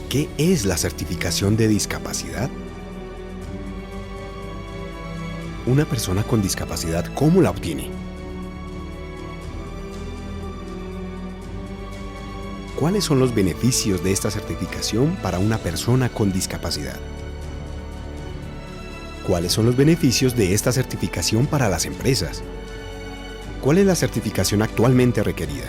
¿Qué es la certificación de discapacidad? Una persona con discapacidad, ¿cómo la obtiene? ¿Cuáles son los beneficios de esta certificación para una persona con discapacidad? ¿Cuáles son los beneficios de esta certificación para las empresas? ¿Cuál es la certificación actualmente requerida?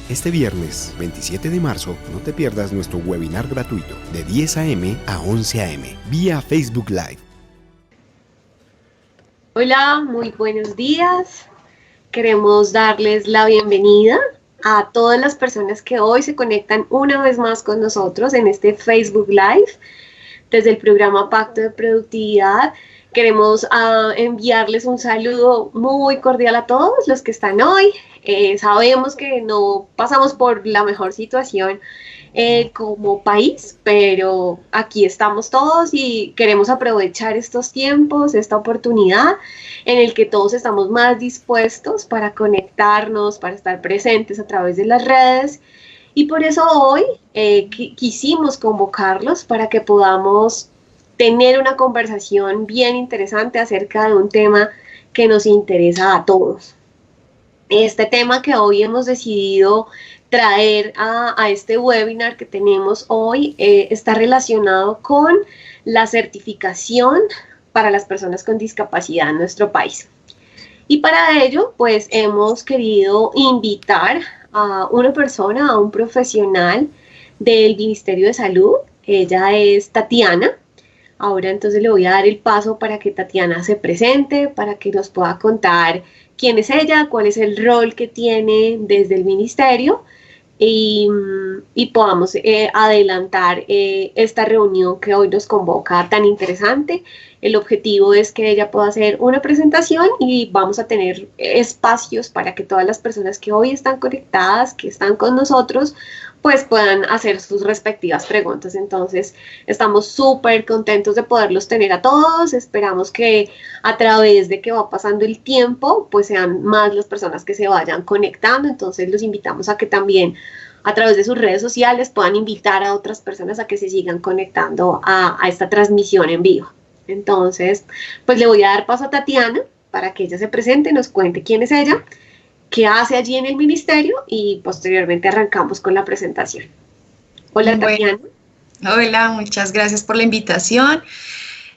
Este viernes 27 de marzo no te pierdas nuestro webinar gratuito de 10 a.m. a 11 a.m. vía Facebook Live. Hola, muy buenos días. Queremos darles la bienvenida a todas las personas que hoy se conectan una vez más con nosotros en este Facebook Live desde el programa Pacto de Productividad. Queremos enviarles un saludo muy cordial a todos los que están hoy. Sabemos que no pasamos por la mejor situación como país, pero aquí estamos todos y queremos aprovechar estos tiempos, esta oportunidad en el que todos estamos más dispuestos para conectarnos, para estar presentes a través de las redes. Y por eso hoy quisimos convocarlos para que podamos tener una conversación bien interesante acerca de un tema que nos interesa a todos. Este tema que hoy hemos decidido traer a este webinar que tenemos hoy está relacionado con la certificación para las personas con discapacidad en nuestro país. Y para ello, pues hemos querido invitar a una persona, a un profesional del Ministerio de Salud. Ella es Tatiana. Ahora entonces le voy a dar el paso para que Tatiana se presente, para que nos pueda contar quién es ella, cuál es el rol que tiene desde el ministerio y podamos adelantar esta reunión que hoy nos convoca tan interesante. El objetivo es que ella pueda hacer una presentación y vamos a tener espacios para que todas las personas que hoy están conectadas, que están con nosotros, pues puedan hacer sus respectivas preguntas. Entonces, estamos súper contentos de poderlos tener a todos. Esperamos que a través de que va pasando el tiempo, pues sean más las personas que se vayan conectando. Entonces, los invitamos a que también a través de sus redes sociales puedan invitar a otras personas a que se sigan conectando a esta transmisión en vivo. Entonces, pues le voy a dar paso a Tatiana para que ella se presente, nos cuente quién es ella, qué hace allí en el ministerio y posteriormente arrancamos con la presentación. Hola, Tatiana. Hola, muchas gracias por la invitación.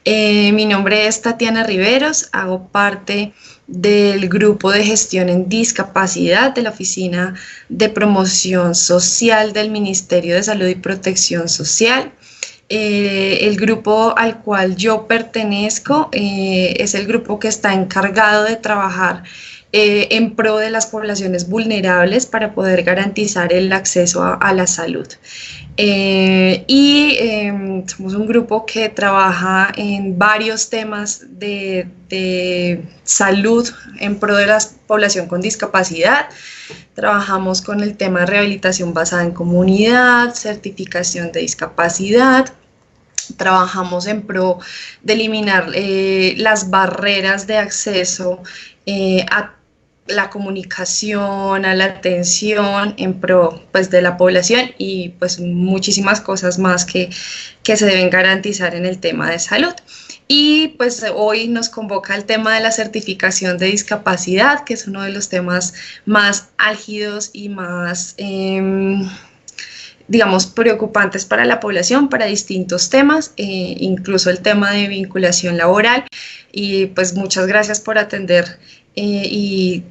Mi nombre es Tatiana Riveros, hago parte del grupo de gestión en discapacidad de la Oficina de Promoción Social del Ministerio de Salud y Protección Social. El grupo al cual yo pertenezco es el grupo que está encargado de trabajar en pro de las poblaciones vulnerables para poder garantizar el acceso a la salud. Somos un grupo que trabaja en varios temas de salud en pro de la población con discapacidad. Trabajamos con el tema de rehabilitación basada en comunidad, certificación de discapacidad. Trabajamos en pro de eliminar las barreras de acceso a la comunicación, a la atención en pro pues, de la población y pues muchísimas cosas más que se deben garantizar en el tema de salud. Y pues hoy nos convoca el tema de la certificación de discapacidad, que es uno de los temas más álgidos y más digamos, preocupantes para la población, para distintos temas, incluso el tema de vinculación laboral. Y pues muchas gracias por atender y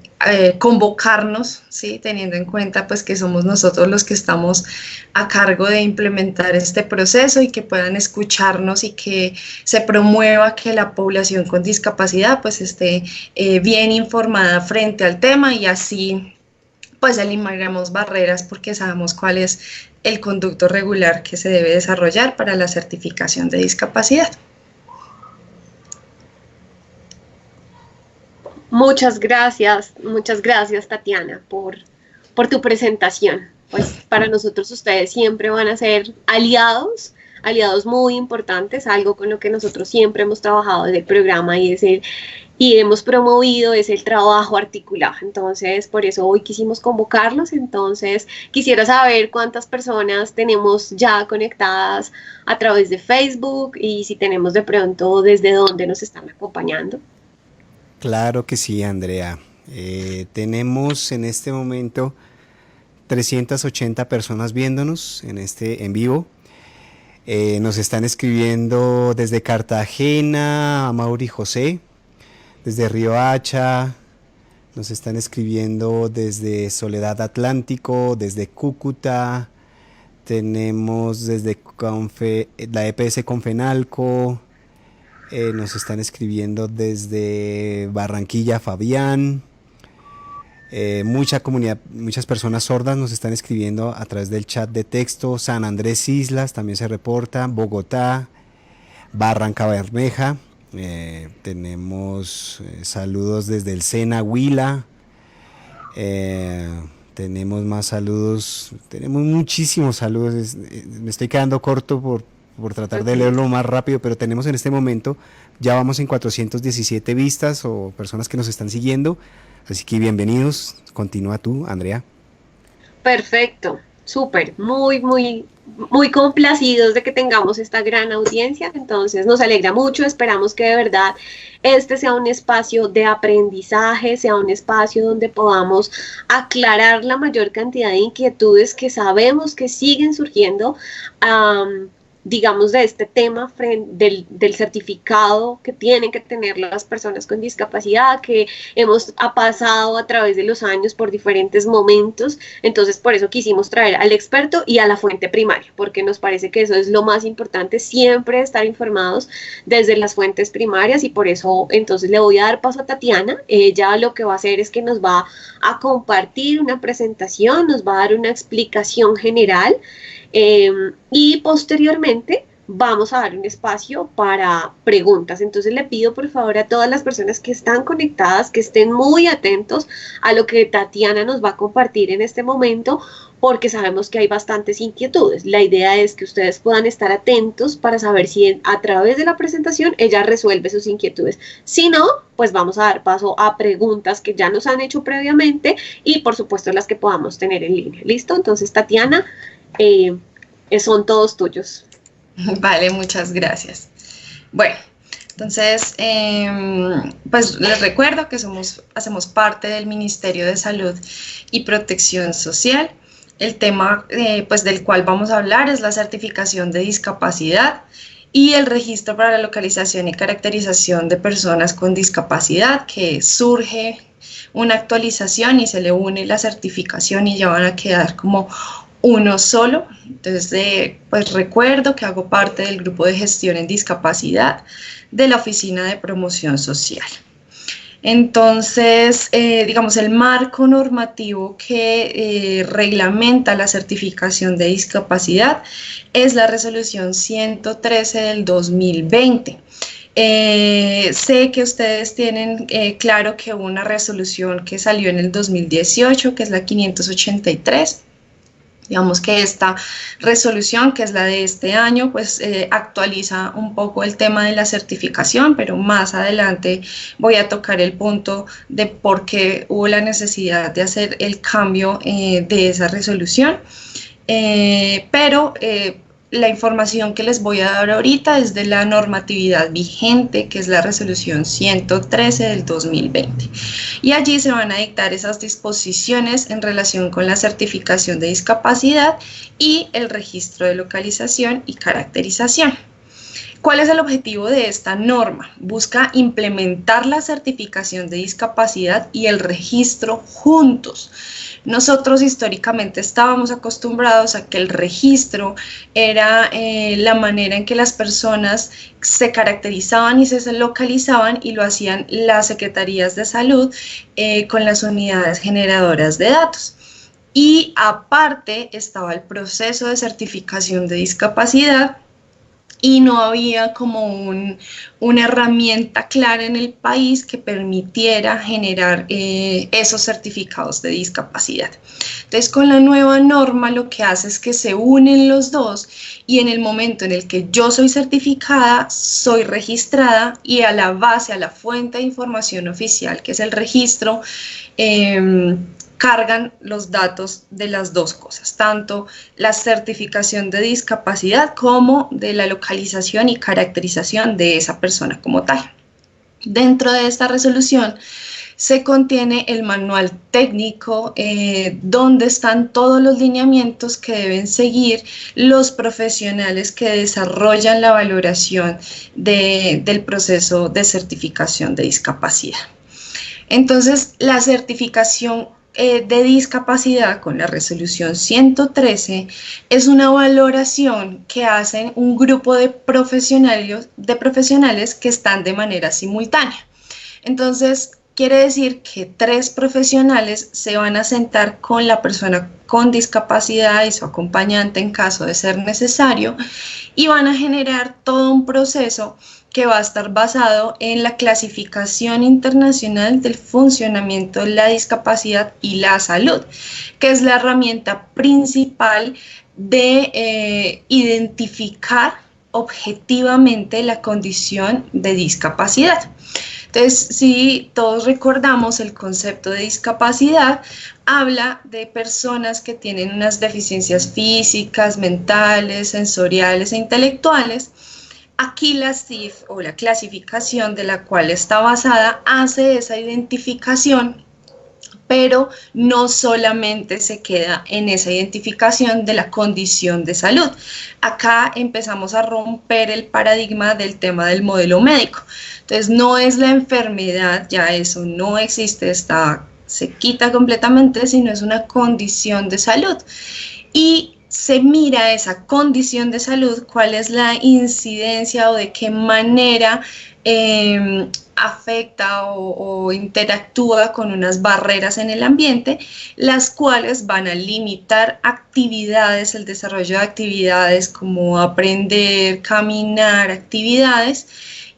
convocarnos, ¿sí? Teniendo en cuenta pues que somos nosotros los que estamos a cargo de implementar este proceso y que puedan escucharnos y que se promueva que la población con discapacidad pues esté bien informada frente al tema y así pues eliminaremos barreras porque sabemos cuál es el conducto regular que se debe desarrollar para la certificación de discapacidad. Muchas gracias Tatiana por tu presentación. Pues para nosotros ustedes siempre van a ser aliados muy importantes, algo con lo que nosotros siempre hemos trabajado desde el programa y es el y hemos promovido es el trabajo articulado. Entonces, por eso hoy quisimos convocarlos. Entonces, quisiera saber cuántas personas tenemos ya conectadas a través de Facebook y si tenemos de pronto desde dónde nos están acompañando. Claro que sí, Andrea. Tenemos en este momento 380 personas viéndonos en vivo. Nos están escribiendo desde Cartagena, a Mauri José, desde Río Hacha, nos están escribiendo desde Soledad Atlántico, desde Cúcuta, tenemos desde la EPS Confenalco, nos están escribiendo desde Barranquilla, Fabián. Muchas personas sordas nos están escribiendo a través del chat de texto. San Andrés Islas también se reporta, Bogotá, Barranca Bermeja. Tenemos saludos desde el Sena, Huila. Tenemos más saludos, tenemos muchísimos saludos. Me estoy quedando corto por tratar de leerlo más rápido, pero tenemos en este momento, ya vamos en 417 vistas o personas que nos están siguiendo. Así que bienvenidos, continúa tú, Andrea. Perfecto, súper, muy complacidos de que tengamos esta gran audiencia. Entonces nos alegra mucho, esperamos que de verdad este sea un espacio de aprendizaje, sea un espacio donde podamos aclarar la mayor cantidad de inquietudes que sabemos que siguen surgiendo, digamos, de este tema del certificado que tienen que tener las personas con discapacidad, que ha pasado a través de los años por diferentes momentos. Entonces, por eso quisimos traer al experto y a la fuente primaria, porque nos parece que eso es lo más importante, siempre estar informados desde las fuentes primarias, y por eso entonces le voy a dar paso a Tatiana. Ella lo que va a hacer es que nos va a compartir una presentación, nos va a dar una explicación general, y posteriormente vamos a dar un espacio para preguntas. Entonces le pido por favor a todas las personas que están conectadas que estén muy atentos a lo que Tatiana nos va a compartir en este momento, porque sabemos que hay bastantes inquietudes. La idea es que ustedes puedan estar atentos para saber si a través de la presentación ella resuelve sus inquietudes. Si no, pues vamos a dar paso a preguntas que ya nos han hecho previamente y por supuesto las que podamos tener en línea. ¿Listo? Entonces, Tatiana, son todos tuyos. Vale, muchas gracias. Bueno, entonces, pues les recuerdo que hacemos parte del Ministerio de Salud y Protección Social. El tema pues del cual vamos a hablar es la certificación de discapacidad y el registro para la localización y caracterización de personas con discapacidad, que surge una actualización y se le une la certificación y ya van a quedar como uno solo. Entonces, pues recuerdo que hago parte del grupo de gestión en discapacidad de la Oficina de Promoción Social. Entonces, digamos, el marco normativo que reglamenta la certificación de discapacidad es la resolución 113 del 2020. Sé que ustedes tienen claro que hubo una resolución que salió en el 2018, que es la 583. Digamos que esta resolución, que es la de este año, pues actualiza un poco el tema de la certificación, pero más adelante voy a tocar el punto de por qué hubo la necesidad de hacer el cambio de esa resolución. La información que les voy a dar ahorita es de la normatividad vigente, que es la resolución 113 del 2020. Y allí se van a dictar esas disposiciones en relación con la certificación de discapacidad y el registro de localización y caracterización. ¿Cuál es el objetivo de esta norma? Busca implementar la certificación de discapacidad y el registro juntos. Nosotros históricamente estábamos acostumbrados a que el registro era la manera en que las personas se caracterizaban y se localizaban, y lo hacían las secretarías de salud con las unidades generadoras de datos. Y aparte estaba el proceso de certificación de discapacidad, y no había como una herramienta clara en el país que permitiera generar esos certificados de discapacidad. Entonces, con la nueva norma lo que hace es que se unen los dos y en el momento en el que yo soy certificada, soy registrada y a la base, a la fuente de información oficial, que es el registro, cargan los datos de las dos cosas, tanto la certificación de discapacidad como de la localización y caracterización de esa persona como tal. Dentro de esta resolución se contiene el manual técnico donde están todos los lineamientos que deben seguir los profesionales que desarrollan la valoración del proceso de certificación de discapacidad. Entonces, la certificación de discapacidad con la resolución 113 es una valoración que hacen un grupo de profesionales que están de manera simultánea. Entonces, quiere decir que 3 profesionales se van a sentar con la persona con discapacidad y su acompañante en caso de ser necesario y van a generar todo un proceso que va a estar basado en la clasificación internacional del funcionamiento de la discapacidad y la salud, que es la herramienta principal de identificar objetivamente la condición de discapacidad. Entonces, si todos recordamos el concepto de discapacidad, habla de personas que tienen unas deficiencias físicas, mentales, sensoriales e intelectuales. Aquí la CIF o la clasificación de la cual está basada hace esa identificación, pero no solamente se queda en esa identificación de la condición de salud. Acá empezamos a romper el paradigma del tema del modelo médico. Entonces no es la enfermedad, ya eso no existe, se quita completamente, sino es una condición de salud. Y se mira esa condición de salud, cuál es la incidencia o de qué manera afecta o interactúa con unas barreras en el ambiente, las cuales van a limitar actividades, el desarrollo de actividades como aprender, caminar, actividades,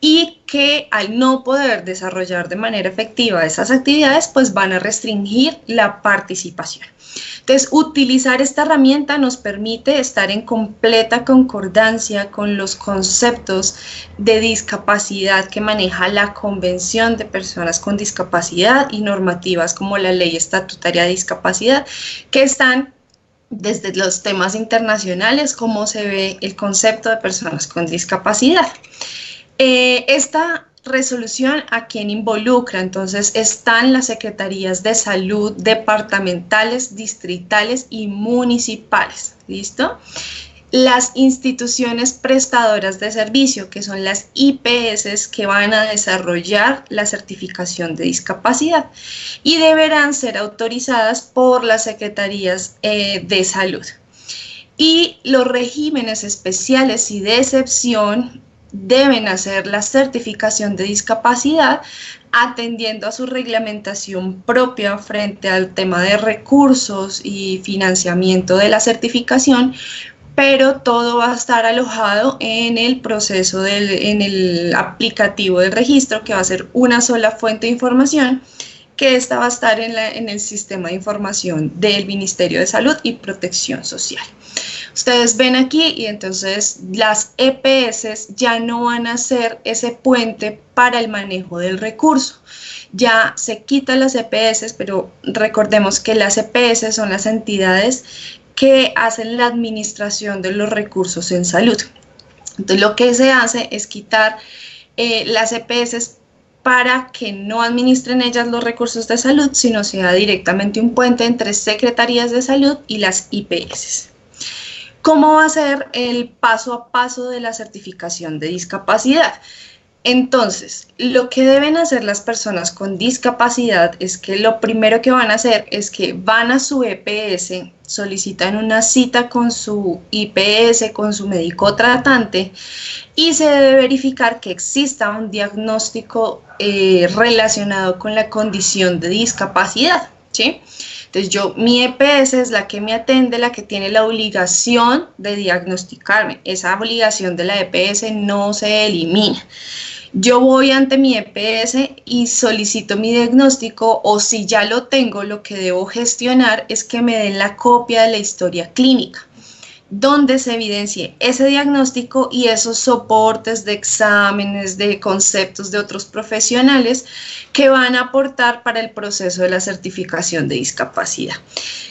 y que al no poder desarrollar de manera efectiva esas actividades, pues van a restringir la participación. Entonces, utilizar esta herramienta nos permite estar en completa concordancia con los conceptos de discapacidad que maneja la Convención de Personas con Discapacidad y normativas como la Ley Estatutaria de Discapacidad, que están desde los temas internacionales, cómo se ve el concepto de personas con discapacidad. Esta resolución a quién involucra, entonces están las secretarías de salud departamentales, distritales y municipales, ¿listo? Las instituciones prestadoras de servicio, que son las IPS, que van a desarrollar la certificación de discapacidad y deberán ser autorizadas por las secretarías de salud. Y los regímenes especiales y de excepción deben hacer la certificación de discapacidad atendiendo a su reglamentación propia frente al tema de recursos y financiamiento de la certificación, pero todo va a estar alojado en el proceso, en el aplicativo del registro, que va a ser una sola fuente de información, que esta va a estar en el sistema de información del Ministerio de Salud y Protección Social. Ustedes ven aquí y entonces las EPS ya no van a ser ese puente para el manejo del recurso. Ya se quitan las EPS, pero recordemos que las EPS son las entidades que hacen la administración de los recursos en salud. Entonces lo que se hace es quitar las EPS para que no administren ellas los recursos de salud, sino sea directamente un puente entre secretarías de salud y las IPS. ¿Cómo va a ser el paso a paso de la certificación de discapacidad? Entonces, lo que deben hacer las personas con discapacidad es que lo primero que van a hacer es que van a su EPS, solicitan una cita con su IPS, con su médico tratante, y se debe verificar que exista un diagnóstico relacionado con la condición de discapacidad, ¿sí? Entonces mi EPS es la que me atende, la que tiene la obligación de diagnosticarme. Esa obligación de la EPS no se elimina. Yo voy ante mi EPS y solicito mi diagnóstico, o si ya lo tengo, lo que debo gestionar es que me den la copia de la historia clínica, donde se evidencie ese diagnóstico y esos soportes de exámenes, de conceptos de otros profesionales que van a aportar para el proceso de la certificación de discapacidad.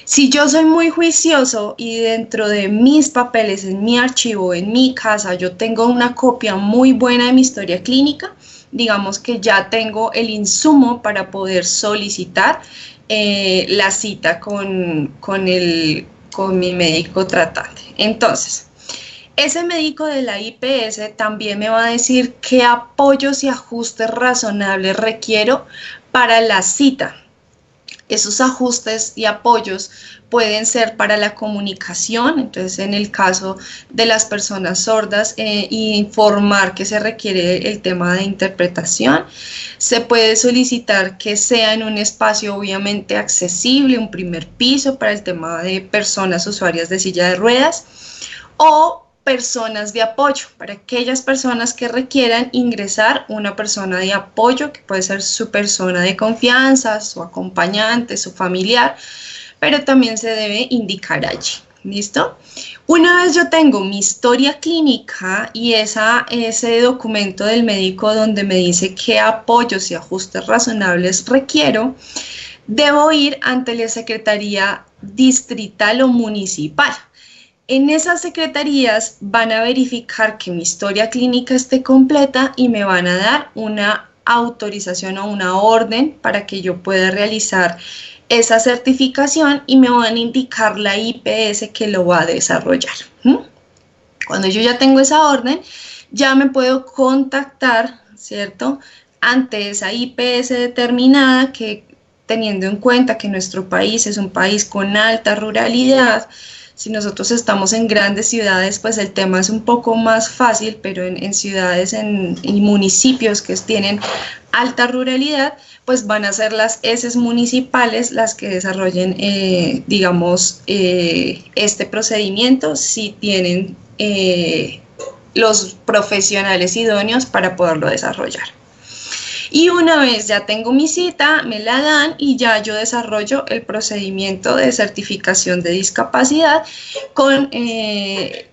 Si yo soy muy juicioso y dentro de mis papeles, en mi archivo, en mi casa, yo tengo una copia muy buena de mi historia clínica, digamos que ya tengo el insumo para poder solicitar la cita con mi médico tratante. Entonces, ese médico de la IPS también me va a decir qué apoyos y ajustes razonables requiero para la cita. Esos ajustes y apoyos pueden ser para la comunicación, entonces en el caso de las personas sordas, informar que se requiere el tema de interpretación. Se puede solicitar que sea en un espacio obviamente accesible, un primer piso para el tema de personas usuarias de silla de ruedas, o personas de apoyo, para aquellas personas que requieran ingresar una persona de apoyo, que puede ser su persona de confianza, su acompañante, su familiar, pero también se debe indicar allí. ¿Listo? Una vez yo tengo mi historia clínica y ese documento del médico donde me dice qué apoyos y ajustes razonables requiero, debo ir ante la Secretaría Distrital o Municipal. En esas secretarías van a verificar que mi historia clínica esté completa y me van a dar una autorización o una orden para que yo pueda realizar esa certificación y me van a indicar la IPS que lo va a desarrollar. Cuando yo ya tengo esa orden, ya me puedo contactar, ¿cierto?, ante esa IPS determinada, que teniendo en cuenta que nuestro país es un país con alta ruralidad. Si nosotros estamos en grandes ciudades, pues el tema es un poco más fácil, pero en ciudades y municipios que tienen alta ruralidad, pues van a ser las ESES municipales las que desarrollen, este procedimiento, si tienen los profesionales idóneos para poderlo desarrollar. Y una vez ya tengo mi cita, me la dan y ya yo desarrollo el procedimiento de certificación de discapacidad con, el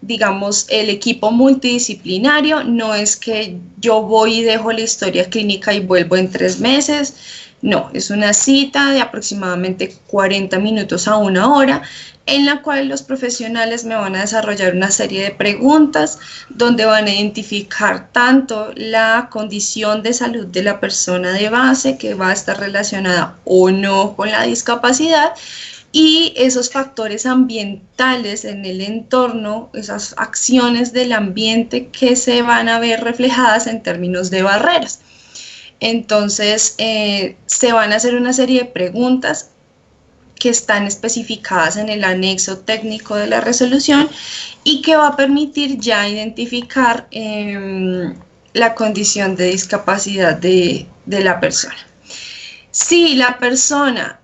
equipo multidisciplinario. No es que yo voy y dejo la historia clínica y vuelvo en 3 meses. No, es una cita de aproximadamente 40 minutos a 1 hora, en la cual los profesionales me van a desarrollar una serie de preguntas donde van a identificar tanto la condición de salud de la persona de base, que va a estar relacionada o no con la discapacidad, y esos factores ambientales en el entorno, esas acciones del ambiente que se van a ver reflejadas en términos de barreras. Entonces, se van a hacer una serie de preguntas que están especificadas en el anexo técnico de la resolución y que va a permitir ya identificar la condición de discapacidad de la persona. Si la persona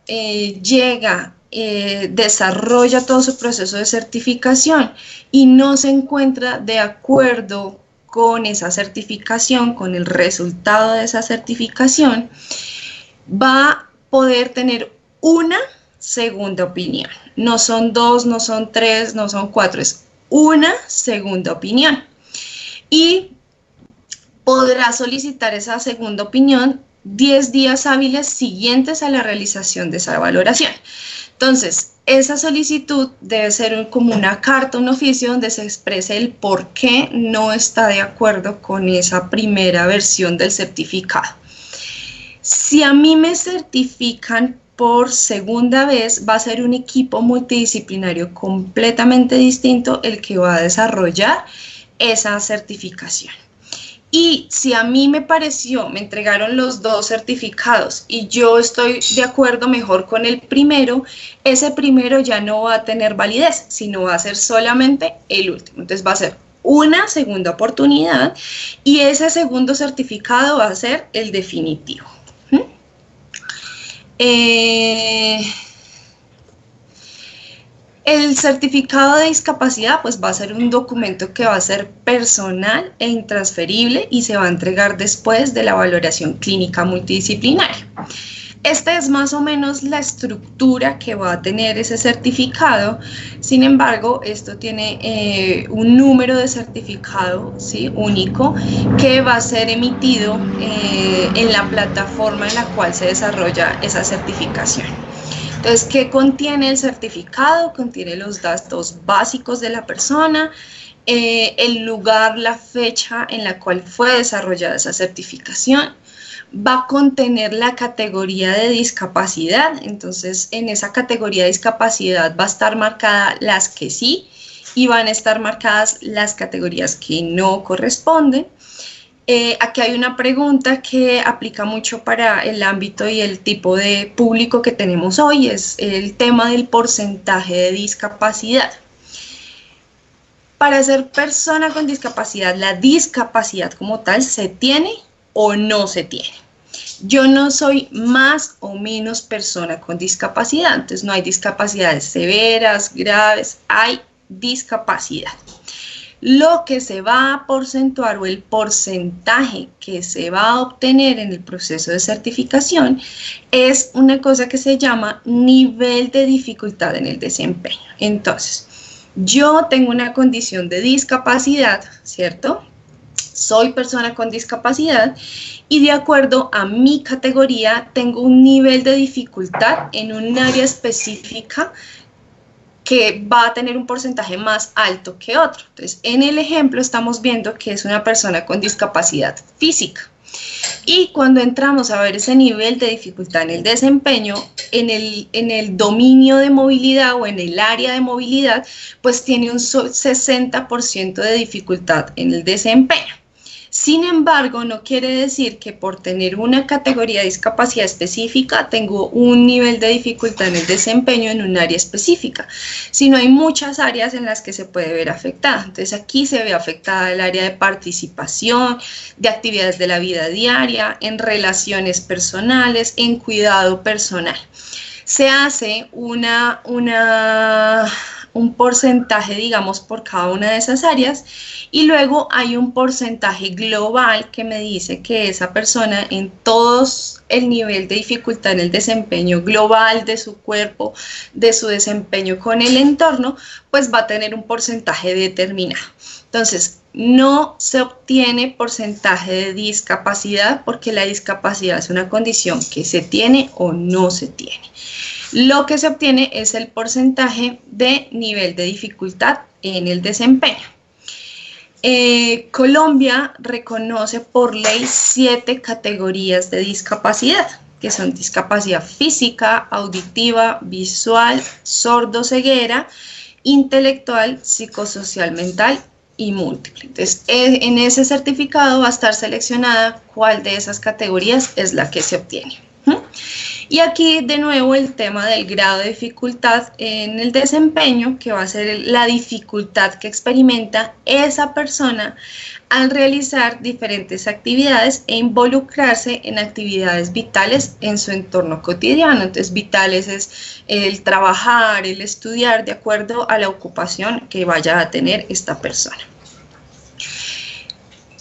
desarrolla todo su proceso de certificación y no se encuentra de acuerdo con esa certificación, con el resultado de esa certificación, va a poder tener una segunda opinión. No son 2, no son 3, no son 4, es una segunda opinión. Y podrá solicitar esa segunda opinión 10 días hábiles siguientes a la realización de esa valoración. Entonces, esa solicitud debe ser como una carta, un oficio donde se exprese el por qué no está de acuerdo con esa primera versión del certificado. Si a mí me certifican por segunda vez, va a ser un equipo multidisciplinario completamente distinto el que va a desarrollar esa certificación. Y si a mí me entregaron los 2 certificados y yo estoy de acuerdo mejor con el primero, ese primero ya no va a tener validez, sino va a ser solamente el último. Entonces va a ser una segunda oportunidad y ese segundo certificado va a ser el definitivo. El certificado de discapacidad pues va a ser un documento que va a ser personal e intransferible y se va a entregar después de la valoración clínica multidisciplinaria. Esta es más o menos la estructura que va a tener ese certificado. Sin embargo, esto tiene un número de certificado, ¿sí?, único, que va a ser emitido en la plataforma en la cual se desarrolla esa certificación. Entonces, ¿qué contiene el certificado? Contiene los datos básicos de la persona, el lugar, la fecha en la cual fue desarrollada esa certificación. Va a contener la categoría de discapacidad, entonces en esa categoría de discapacidad va a estar marcada las que sí y van a estar marcadas las categorías que no corresponden. Aquí hay una pregunta que aplica mucho para el ámbito y el tipo de público que tenemos hoy, es el tema del porcentaje de discapacidad. Para ser persona con discapacidad, la discapacidad como tal se tiene o no se tiene. Yo no soy más o menos persona con discapacidad, entonces no hay discapacidades severas, graves, hay discapacidad. Lo que se va a porcentuar o el porcentaje que se va a obtener en el proceso de certificación es una cosa que se llama nivel de dificultad en el desempeño. Entonces, yo tengo una condición de discapacidad, ¿cierto? Soy persona con discapacidad y de acuerdo a mi categoría tengo un nivel de dificultad en un área específica que va a tener un porcentaje más alto que otro. Entonces, en el ejemplo estamos viendo que es una persona con discapacidad física. Y cuando entramos a ver ese nivel de dificultad en el desempeño, en el dominio de movilidad o en el área de movilidad, pues tiene un 60% de dificultad en el desempeño. Sin embargo, no quiere decir que por tener una categoría de discapacidad específica tengo un nivel de dificultad en el desempeño en un área específica, sino hay muchas áreas en las que se puede ver afectada. Entonces aquí se ve afectada el área de participación, de actividades de la vida diaria, en relaciones personales, en cuidado personal. Se hace un porcentaje, digamos, por cada una de esas áreas y luego hay un porcentaje global que me dice que esa persona en todos el nivel de dificultad en el desempeño global de su cuerpo, de su desempeño con el entorno, pues va a tener un porcentaje determinado. Entonces, no se obtiene porcentaje de discapacidad porque la discapacidad es una condición que se tiene o no se tiene. Lo que se obtiene es el porcentaje de nivel de dificultad en el desempeño. Colombia reconoce por ley 7 categorías de discapacidad, que son discapacidad física, auditiva, visual, sordo-ceguera, intelectual, psicosocial, mental y múltiple. Entonces, en ese certificado va a estar seleccionada cuál de esas categorías es la que se obtiene. Y aquí de nuevo el tema del grado de dificultad en el desempeño, que va a ser la dificultad que experimenta esa persona al realizar diferentes actividades e involucrarse en actividades vitales en su entorno cotidiano. Entonces, vitales es el trabajar, el estudiar de acuerdo a la ocupación que vaya a tener esta persona.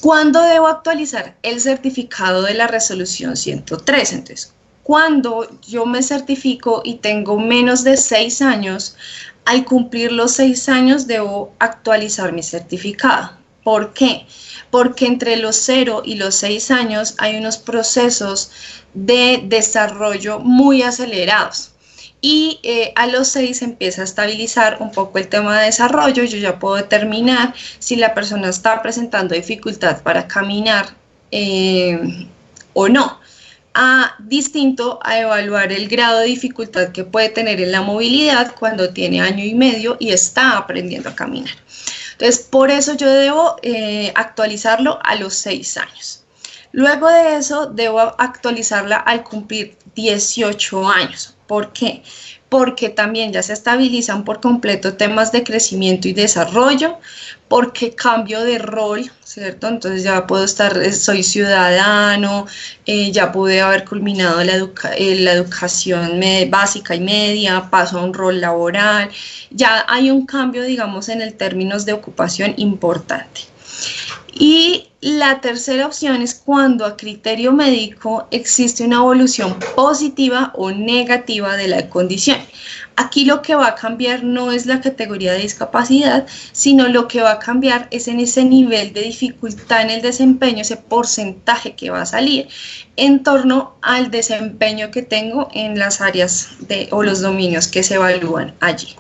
¿Cuándo debo actualizar el certificado de la resolución 103? Entonces, cuando yo me certifico y tengo menos de 6 años, al cumplir los 6 años debo actualizar mi certificado. ¿Por qué? Porque entre los 0 y los 6 años hay unos procesos de desarrollo muy acelerados. Y a los 6 empieza a estabilizar un poco el tema de desarrollo. Yo ya puedo determinar si la persona está presentando dificultad para caminar o no. Distinto a evaluar el grado de dificultad que puede tener en la movilidad cuando tiene año y medio y está aprendiendo a caminar. Entonces, por eso yo debo actualizarlo a los 6 años. Luego de eso, debo actualizarla al cumplir 18 años. ¿Por qué? porque también ya se estabilizan por completo temas de crecimiento y desarrollo, porque cambio de rol, ¿cierto? Entonces ya puedo estar, soy ciudadano, ya pude haber culminado la educación básica y media, paso a un rol laboral, ya hay un cambio, digamos, en el términos de ocupación importante. Y la tercera opción es cuando a criterio médico existe una evolución positiva o negativa de la condición. Aquí lo que va a cambiar no es la categoría de discapacidad, sino lo que va a cambiar es en ese nivel de dificultad en el desempeño, ese porcentaje que va a salir en torno al desempeño que tengo en las áreas o los dominios que se evalúan allí.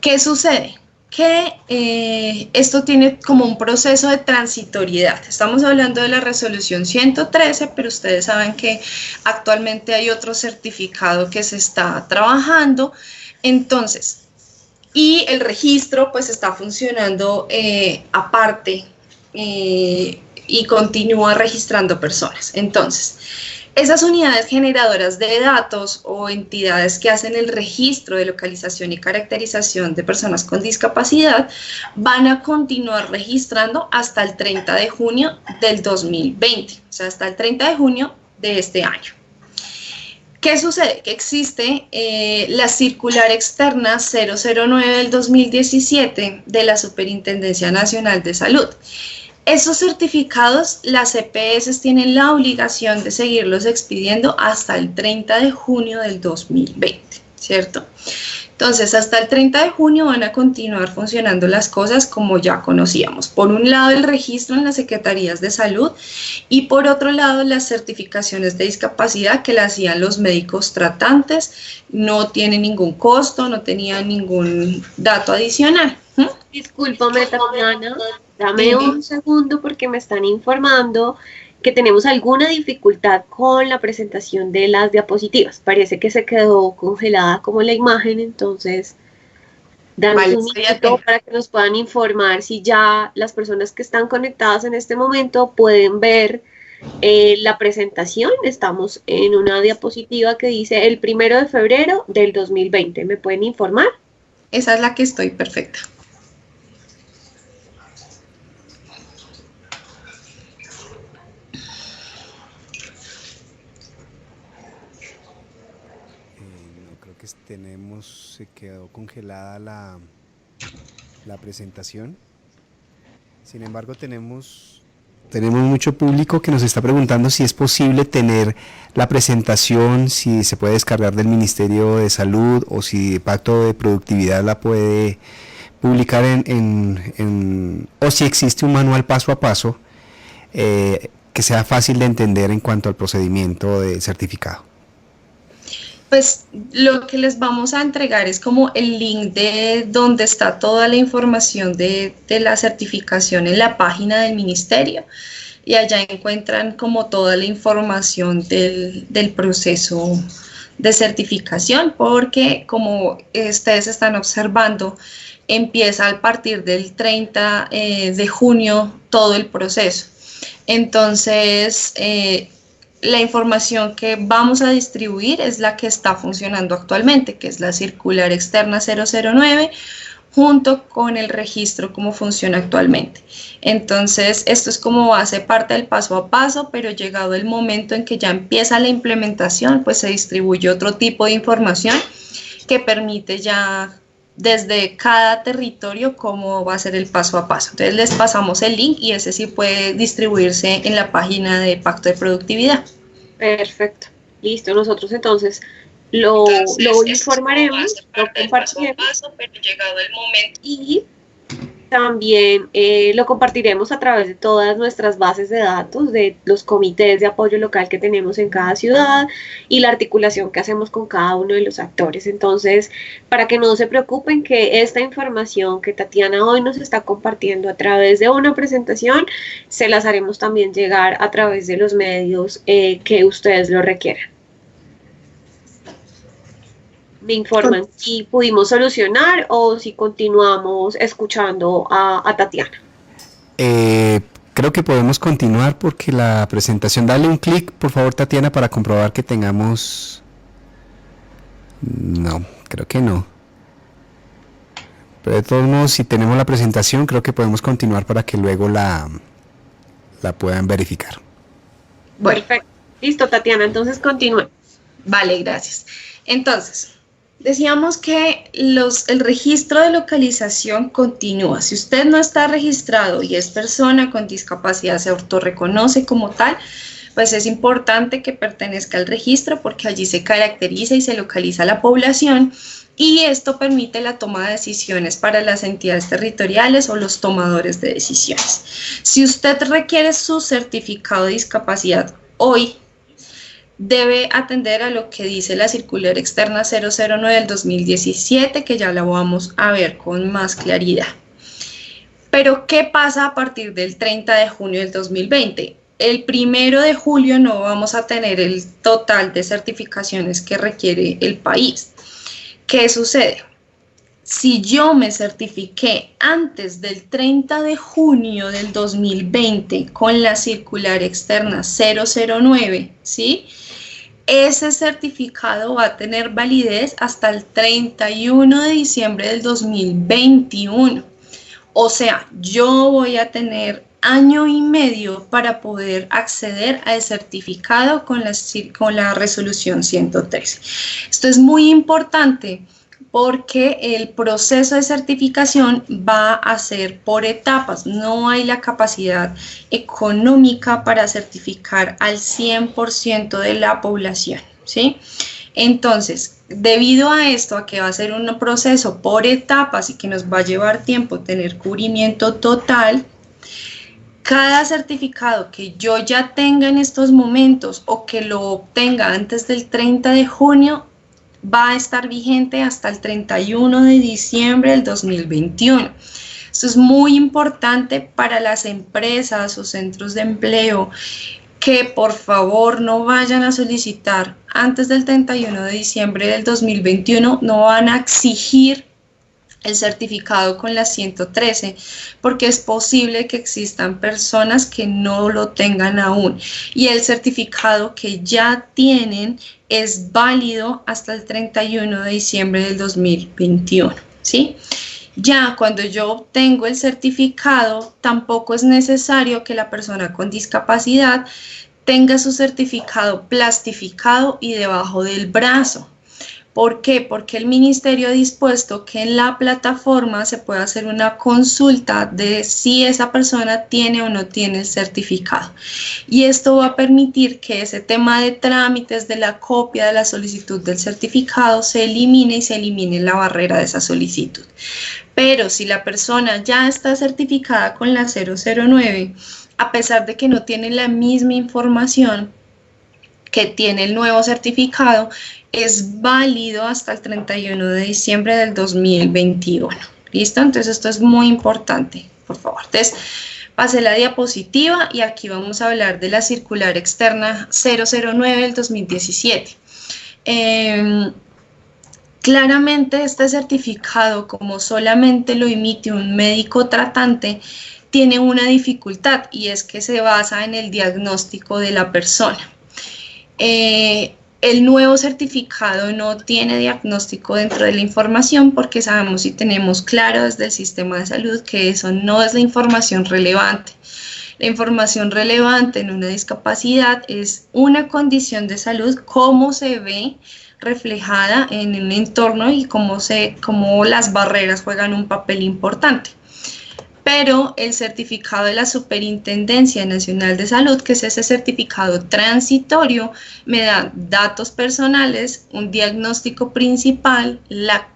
¿Qué sucede? Que esto tiene como un proceso de transitoriedad. Estamos hablando de la resolución 113, pero ustedes saben que actualmente hay otro certificado que se está trabajando. Entonces, y el registro pues está funcionando aparte y continúa registrando personas. Entonces, esas unidades generadoras de datos o entidades que hacen el registro de localización y caracterización de personas con discapacidad van a continuar registrando hasta el 30 de junio del 2020, o sea, hasta el 30 de junio de este año. ¿Qué sucede? Que existe la circular externa 009 del 2017 de la Superintendencia Nacional de Salud. Esos certificados, las EPS tienen la obligación de seguirlos expidiendo hasta el 30 de junio del 2020, ¿cierto? Entonces, hasta el 30 de junio van a continuar funcionando las cosas como ya conocíamos. Por un lado, el registro en las secretarías de salud y por otro lado, las certificaciones de discapacidad que las hacían los médicos tratantes. No tienen ningún costo, no tenían ningún dato adicional. Discúlpame, Tatiana, dame un segundo porque me están informando que tenemos alguna dificultad con la presentación de las diapositivas. Parece que se quedó congelada como la imagen, entonces dame un minuto para que nos puedan informar si ya las personas que están conectadas en este momento pueden ver la presentación. Estamos en una diapositiva que dice el 1 de febrero del 2020. ¿Me pueden informar? Esa es la que estoy, perfecta. Se quedó congelada la presentación. Sin embargo, tenemos mucho público que nos está preguntando si es posible tener la presentación, si se puede descargar del Ministerio de Salud o si Pacto de Productividad la puede publicar o si existe un manual paso a paso que sea fácil de entender en cuanto al procedimiento de certificado. Pues lo que les vamos a entregar es como el link de donde está toda la información de la certificación en la página del ministerio y allá encuentran como toda la información del proceso de certificación, porque como ustedes están observando, empieza a partir del 30 de junio todo el proceso. Entonces, la información que vamos a distribuir es la que está funcionando actualmente, que es la circular externa 009, junto con el registro como funciona actualmente. Entonces, esto es como hace parte del paso a paso, pero llegado el momento en que ya empieza la implementación, pues se distribuye otro tipo de información que permite ya desde cada territorio cómo va a ser el paso a paso. Entonces les pasamos el link y ese sí puede distribuirse en la página de Pacto de Productividad. Perfecto, listo. Nosotros entonces lo informaremos, lo compartiremos, pero llegado el momento, y también lo compartiremos a través de todas nuestras bases de datos, de los comités de apoyo local que tenemos en cada ciudad y la articulación que hacemos con cada uno de los actores. Entonces, para que no se preocupen que esta información que Tatiana hoy nos está compartiendo a través de una presentación, se las haremos también llegar a través de los medios que ustedes lo requieran. Me informan si pudimos solucionar o si continuamos escuchando a Tatiana. Creo que podemos continuar porque la presentación, dale un clic por favor Tatiana para comprobar que tengamos No, creo que no. Pero de todos modos, si tenemos la presentación, creo que podemos continuar para que luego la puedan verificar. Bueno, Perfecto. Listo, Tatiana, entonces continúe. vale, gracias. Entonces, decíamos que el registro de localización continúa. Si usted no está registrado y es persona con discapacidad, se autorreconoce como tal, pues es importante que pertenezca al registro porque allí se caracteriza y se localiza la población y esto permite la toma de decisiones para las entidades territoriales o los tomadores de decisiones. Si usted requiere su certificado de discapacidad hoy, debe atender a lo que dice la circular externa 009 del 2017, que ya la vamos a ver con más claridad. Pero, ¿qué pasa a partir del 30 de junio del 2020? El 1 de julio no vamos a tener el total de certificaciones que requiere el país. ¿Qué sucede? Si yo me certifiqué antes del 30 de junio del 2020 con la circular externa 009, ¿sí? Ese certificado va a tener validez hasta el 31 de diciembre del 2021. O sea, yo voy a tener año y medio para poder acceder al certificado con la resolución 113. Esto es muy importante porque el proceso de certificación va a ser por etapas. No hay la capacidad económica para certificar al 100% de la población, ¿sí? Entonces, debido a esto, a que va a ser un proceso por etapas y que nos va a llevar tiempo tener cubrimiento total, cada certificado que yo ya tenga en estos momentos o que lo obtenga antes del 30 de junio va a estar vigente hasta el 31 de diciembre del 2021. Esto es muy importante para las empresas o centros de empleo, que por favor no vayan a solicitar antes del 31 de diciembre del 2021, no van a exigir el certificado con la 113, porque es posible que existan personas que no lo tengan aún y el certificado que ya tienen es válido hasta el 31 de diciembre del 2021, ¿sí? Ya cuando yo obtengo el certificado, tampoco es necesario que la persona con discapacidad tenga su certificado plastificado y debajo del brazo. ¿Por qué? Porque el ministerio ha dispuesto que en la plataforma se puede hacer una consulta de si esa persona tiene o no tiene el certificado. Y esto va a permitir que ese tema de trámites de la copia de la solicitud del certificado se elimine y se elimine la barrera de esa solicitud. Pero si la persona ya está certificada con la 009, a pesar de que no tiene la misma información que tiene el nuevo certificado, es válido hasta el 31 de diciembre del 2021. ¿Listo? Entonces esto es muy importante, por favor. Entonces, pasé la diapositiva y aquí vamos a hablar de la circular externa 009 del 2017. Claramente este certificado, como solamente lo emite un médico tratante, tiene una dificultad y es que se basa en el diagnóstico de la persona. El nuevo certificado no tiene diagnóstico dentro de la información porque sabemos y tenemos claro desde el sistema de salud que eso no es la información relevante. La información relevante en una discapacidad es una condición de salud, cómo se ve reflejada en un entorno y cómo las barreras juegan un papel importante. Pero el certificado de la Superintendencia Nacional de Salud, que es ese certificado transitorio, me da datos personales, un diagnóstico principal, la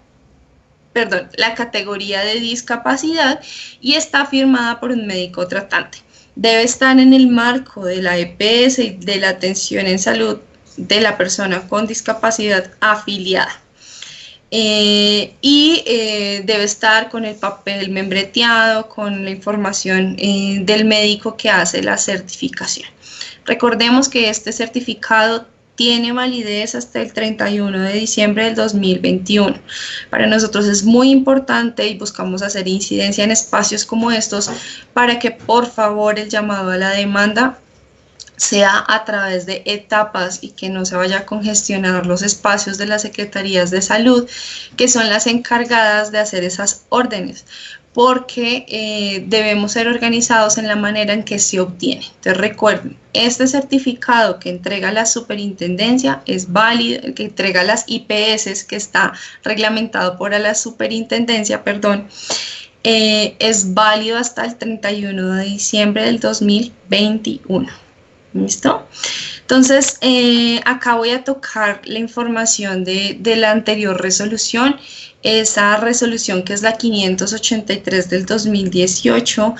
categoría de discapacidad y está firmada por un médico tratante. Debe estar en el marco de la EPS y de la atención en salud de la persona con discapacidad afiliada. Debe estar con el papel membreteado, con la información del médico que hace la certificación. Recordemos que este certificado tiene validez hasta el 31 de diciembre del 2021. Para nosotros es muy importante y buscamos hacer incidencia en espacios como estos para que por favor el llamado a la demanda sea a través de etapas y que no se vaya a congestionar los espacios de las secretarías de salud, que son las encargadas de hacer esas órdenes, porque debemos ser organizados en la manera en que se obtiene. Entonces recuerden, este certificado que entrega la superintendencia es válido, que entrega las IPS, que está reglamentado por la superintendencia, perdón, es válido hasta el 31 de diciembre del 2021. ¿Listo? Entonces, acá voy a tocar la información de la anterior resolución. Esa resolución, que es la 583 del 2018,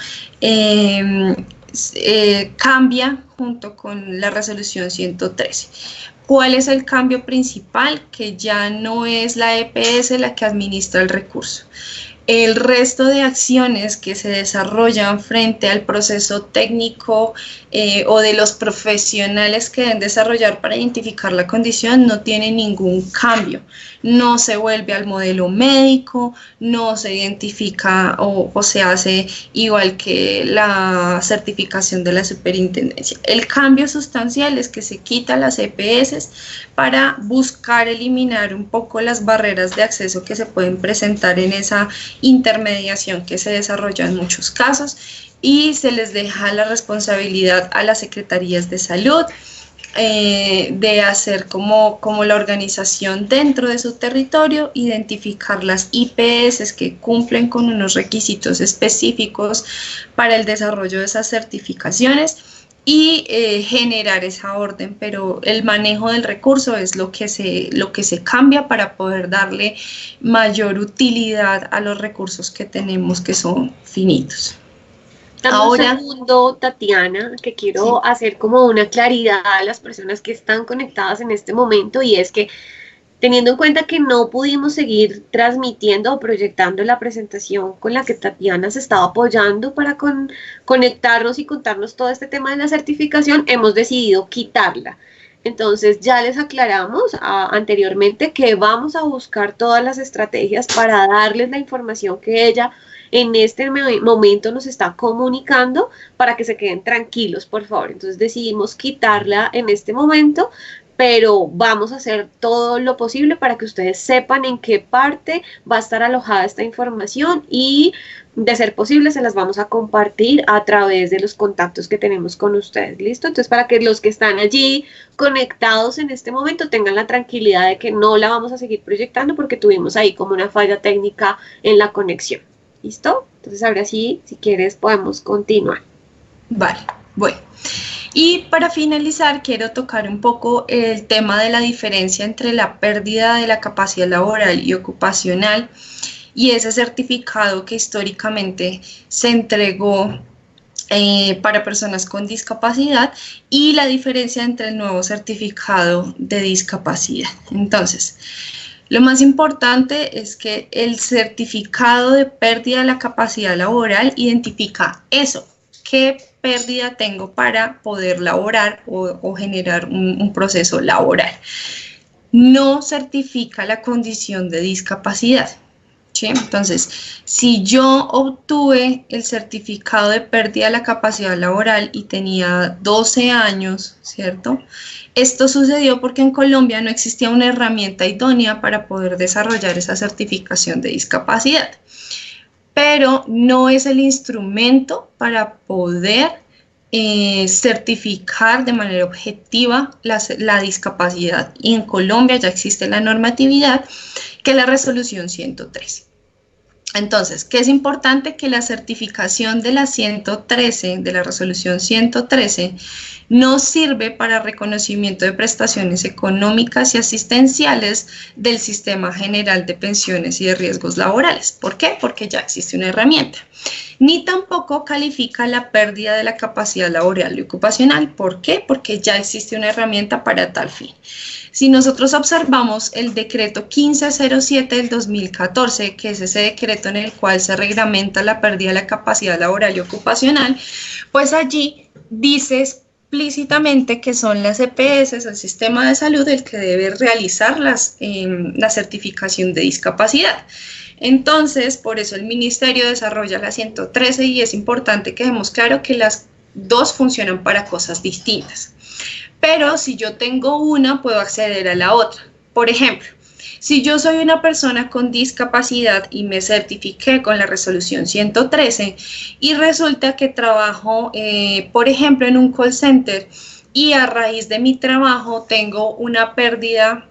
cambia junto con la resolución 113. ¿Cuál es el cambio principal? Que ya no es la EPS la que administra el recurso. El resto de acciones que se desarrollan frente al proceso técnico o de los profesionales que deben desarrollar para identificar la condición no tiene ningún cambio. No se vuelve al modelo médico, no se identifica o se hace igual que la certificación de la superintendencia. El cambio sustancial es que se quita las EPS para buscar eliminar un poco las barreras de acceso que se pueden presentar en esa intermediación que se desarrolla en muchos casos, y se les deja la responsabilidad a las secretarías de salud de hacer como la organización dentro de su territorio, identificar las IPS que cumplen con unos requisitos específicos para el desarrollo de esas certificaciones y generar esa orden, pero el manejo del recurso es lo que se cambia para poder darle mayor utilidad a los recursos que tenemos, que son finitos. Dame Ahora, un segundo, Tatiana, que quiero hacer como una claridad a las personas que están conectadas en este momento, y es que, teniendo en cuenta que no pudimos seguir transmitiendo o proyectando la presentación con la que Tatiana se estaba apoyando para conectarnos y contarnos todo este tema de la certificación, hemos decidido quitarla. Entonces ya les aclaramos anteriormente que vamos a buscar todas las estrategias para darles la información que ella en este momento nos está comunicando, para que se queden tranquilos, por favor. Entonces decidimos quitarla en este momento, pero vamos a hacer todo lo posible para que ustedes sepan en qué parte va a estar alojada esta información, y de ser posible se las vamos a compartir a través de los contactos que tenemos con ustedes. ¿Listo? Entonces, para que los que están allí conectados en este momento tengan la tranquilidad de que no la vamos a seguir proyectando porque tuvimos ahí como una falla técnica en la conexión. ¿Listo? Entonces ahora sí, si quieres podemos continuar. Vale, bueno. Y para finalizar, quiero tocar un poco el tema de la diferencia entre la pérdida de la capacidad laboral y ocupacional y ese certificado que históricamente se entregó para personas con discapacidad, y la diferencia entre el nuevo certificado de discapacidad. Entonces, lo más importante es que el certificado de pérdida de la capacidad laboral identifica eso, qué pérdida tengo para poder laborar o generar un proceso laboral. No certifica la condición de discapacidad. ¿Sí? Entonces, si yo obtuve el certificado de pérdida de la capacidad laboral y tenía 12 años, ¿cierto? Esto sucedió porque en Colombia no existía una herramienta idónea para poder desarrollar esa certificación de discapacidad, pero no es el instrumento para poder certificar de manera objetiva la discapacidad, y en Colombia ya existe la normatividad, que es la resolución 113. Entonces, ¿qué es importante? Que la certificación de la 113, de la resolución 113, no sirve para reconocimiento de prestaciones económicas y asistenciales del Sistema General de Pensiones y de Riesgos Laborales. ¿Por qué? Porque ya existe una herramienta. Ni tampoco califica la pérdida de la capacidad laboral y ocupacional. ¿Por qué? Porque ya existe una herramienta para tal fin. Si nosotros observamos el decreto 1507 del 2014, que es ese decreto en el cual se reglamenta la pérdida de la capacidad laboral y ocupacional, pues allí dice explícitamente que son las EPS, el sistema de salud, el que debe realizar la certificación de discapacidad. Entonces, por eso el Ministerio desarrolla la 113, y es importante que dejemos claro que dos funcionan para cosas distintas. Pero si yo tengo una, puedo acceder a la otra. Por ejemplo, si yo soy una persona con discapacidad y me certifiqué con la resolución 113 y resulta que trabajo, por ejemplo, en un call center y a raíz de mi trabajo tengo una pérdida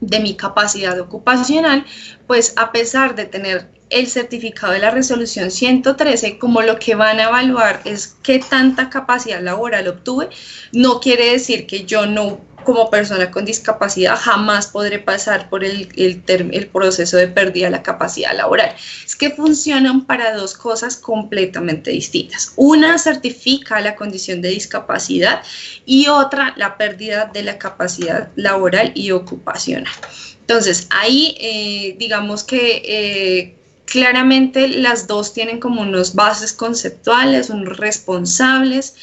de mi capacidad ocupacional, pues a pesar de tener el certificado de la resolución 113, como lo que van a evaluar es qué tanta capacidad laboral obtuve, no quiere decir que yo no, como persona con discapacidad, jamás podré pasar por el proceso de pérdida de la capacidad laboral. Es que funcionan para dos cosas completamente distintas. Una certifica la condición de discapacidad y otra la pérdida de la capacidad laboral y ocupacional. Entonces, ahí digamos que claramente las dos tienen como unos bases conceptuales, unos responsables,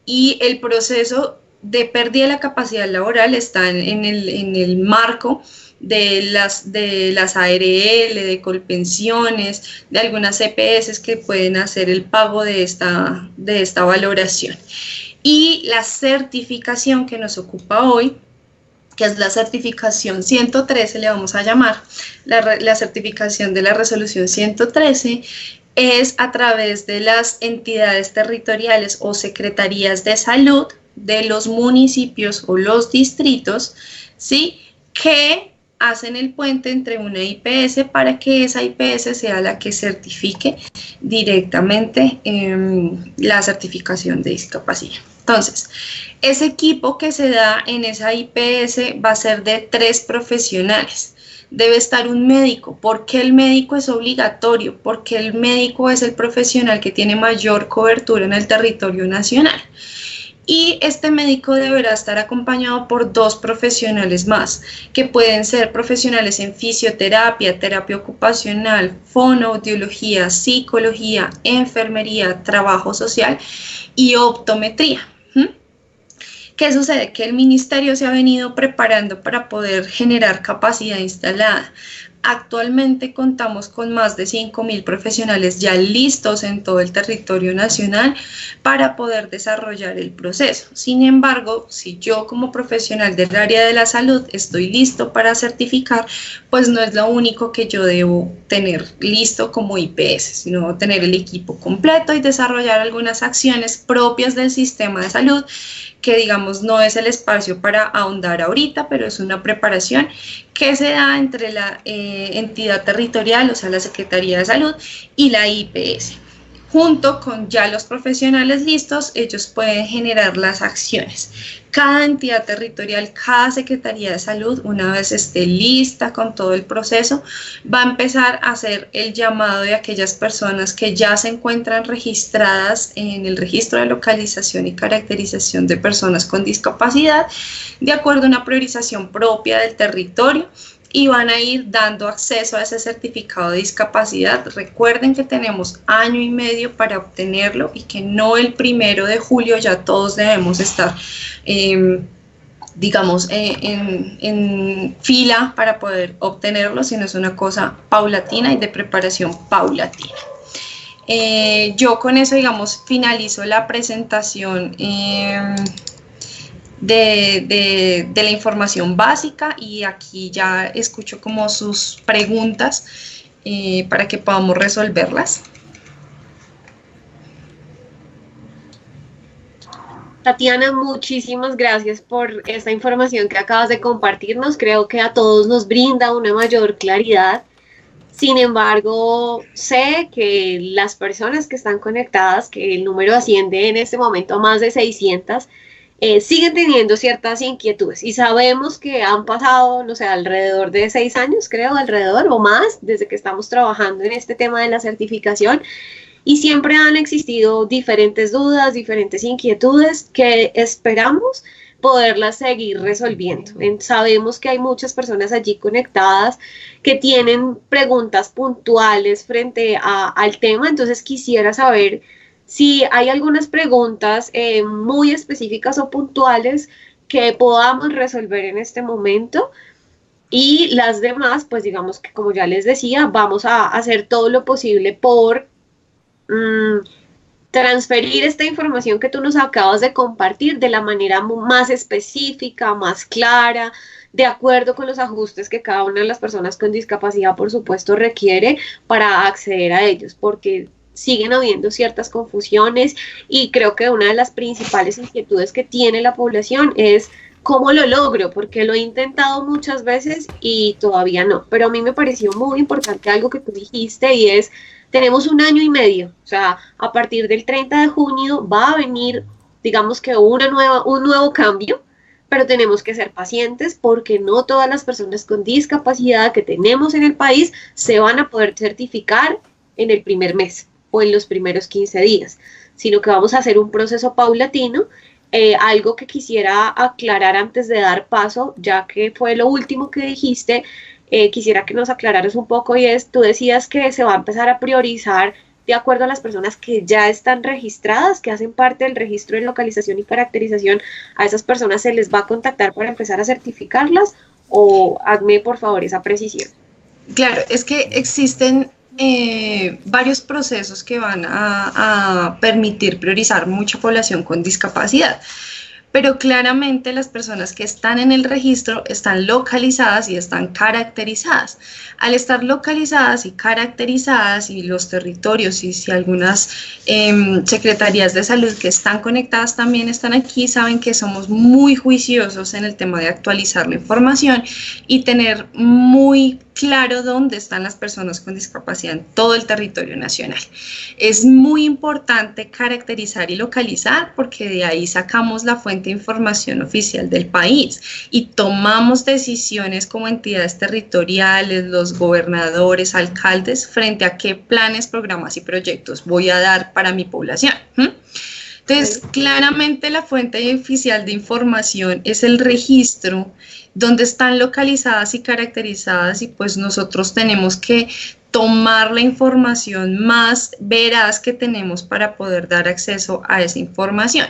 y el proceso de pérdida de la capacidad laboral está en el marco de las ARL, de Colpensiones, de algunas EPS que pueden hacer el pago de esta valoración. Y la certificación que nos ocupa hoy, que es la certificación 113, le vamos a llamar, la certificación de la resolución 113, es a través de las entidades territoriales o secretarías de salud de los municipios o los distritos, ¿sí?, que hacen el puente entre una IPS para que esa IPS sea la que certifique directamente la certificación de discapacidad. Entonces, ese equipo que se da en esa IPS va a ser de 3 profesionales. Debe estar un médico. ¿Por qué el médico es obligatorio? Porque el médico es el profesional que tiene mayor cobertura en el territorio nacional. Y este médico deberá estar acompañado por 2 profesionales más, que pueden ser profesionales en fisioterapia, terapia ocupacional, fonoaudiología, psicología, enfermería, trabajo social y optometría. ¿Qué sucede? Que el ministerio se ha venido preparando para poder generar capacidad instalada. Actualmente contamos con más de 5.000 profesionales ya listos en todo el territorio nacional para poder desarrollar el proceso. Sin embargo, si yo como profesional del área de la salud estoy listo para certificar, pues no es lo único que yo debo tener listo como IPS, sino tener el equipo completo y desarrollar algunas acciones propias del sistema de salud, que digamos no es el espacio para ahondar ahorita, pero es una preparación que se da entre la entidad territorial, o sea, la Secretaría de Salud, y la IPS. Junto con ya los profesionales listos, ellos pueden generar las acciones. Cada entidad territorial, cada Secretaría de Salud, una vez esté lista con todo el proceso, va a empezar a hacer el llamado de aquellas personas que ya se encuentran registradas en el registro de localización y caracterización de personas con discapacidad, de acuerdo a una priorización propia del territorio, y van a ir dando acceso a ese certificado de discapacidad. Recuerden que tenemos 1 año y medio para obtenerlo y que no el 1 de julio ya todos debemos estar, digamos, en fila para poder obtenerlo, sino es una cosa paulatina y de preparación paulatina. Yo con eso, digamos, finalizo la presentación de la información básica, y aquí ya escucho como sus preguntas para que podamos resolverlas. Tatiana, muchísimas gracias por esta información que acabas de compartirnos. Creo que a todos nos brinda una mayor claridad. Sin embargo, sé que las personas que están conectadas, que el número asciende en este momento a más de 600, siguen teniendo ciertas inquietudes, y sabemos que han pasado, no sé, alrededor de 6 años, creo, alrededor o más, desde que estamos trabajando en este tema de la certificación, y siempre han existido diferentes dudas, diferentes inquietudes que esperamos poderlas seguir resolviendo. Sabemos que hay muchas personas allí conectadas que tienen preguntas puntuales frente al tema, entonces quisiera saber si hay algunas preguntas muy específicas o puntuales que podamos resolver en este momento, y las demás, pues digamos que, como ya les decía, vamos a hacer todo lo posible por transferir esta información que tú nos acabas de compartir de la manera más específica, más clara, de acuerdo con los ajustes que cada una de las personas con discapacidad, por supuesto, requiere para acceder a ellos, porque siguen habiendo ciertas confusiones y creo que una de las principales inquietudes que tiene la población es cómo lo logro, porque lo he intentado muchas veces y todavía no. Pero a mí me pareció muy importante algo que tú dijiste y es, tenemos 1 año y medio, o sea, a partir del 30 de junio va a venir, digamos que un nuevo cambio, pero tenemos que ser pacientes porque no todas las personas con discapacidad que tenemos en el país se van a poder certificar en el primer mes o en los primeros 15 días, sino que vamos a hacer un proceso paulatino. Algo que quisiera aclarar antes de dar paso, ya que fue lo último que dijiste, quisiera que nos aclararas un poco y es, tú decías que se va a empezar a priorizar de acuerdo a las personas que ya están registradas, que hacen parte del registro de localización y caracterización, a esas personas se les va a contactar para empezar a certificarlas, o hazme por favor esa precisión. Claro, es que existen varios procesos que van a permitir priorizar mucha población con discapacidad, pero claramente las personas que están en el registro están localizadas y están caracterizadas. Al estar localizadas y caracterizadas y los territorios y si algunas secretarías de salud que están conectadas también están aquí, saben que somos muy juiciosos en el tema de actualizar la información y tener muy claro dónde están las personas con discapacidad en todo el territorio nacional. Es muy importante caracterizar y localizar porque de ahí sacamos la fuente de información oficial del país y tomamos decisiones como entidades territoriales, los gobernadores, alcaldes, frente a qué planes, programas y proyectos voy a dar para mi población. Entonces, claramente la fuente oficial de información es el registro donde están localizadas y caracterizadas y pues nosotros tenemos que tomar la información más veraz que tenemos para poder dar acceso a esa información.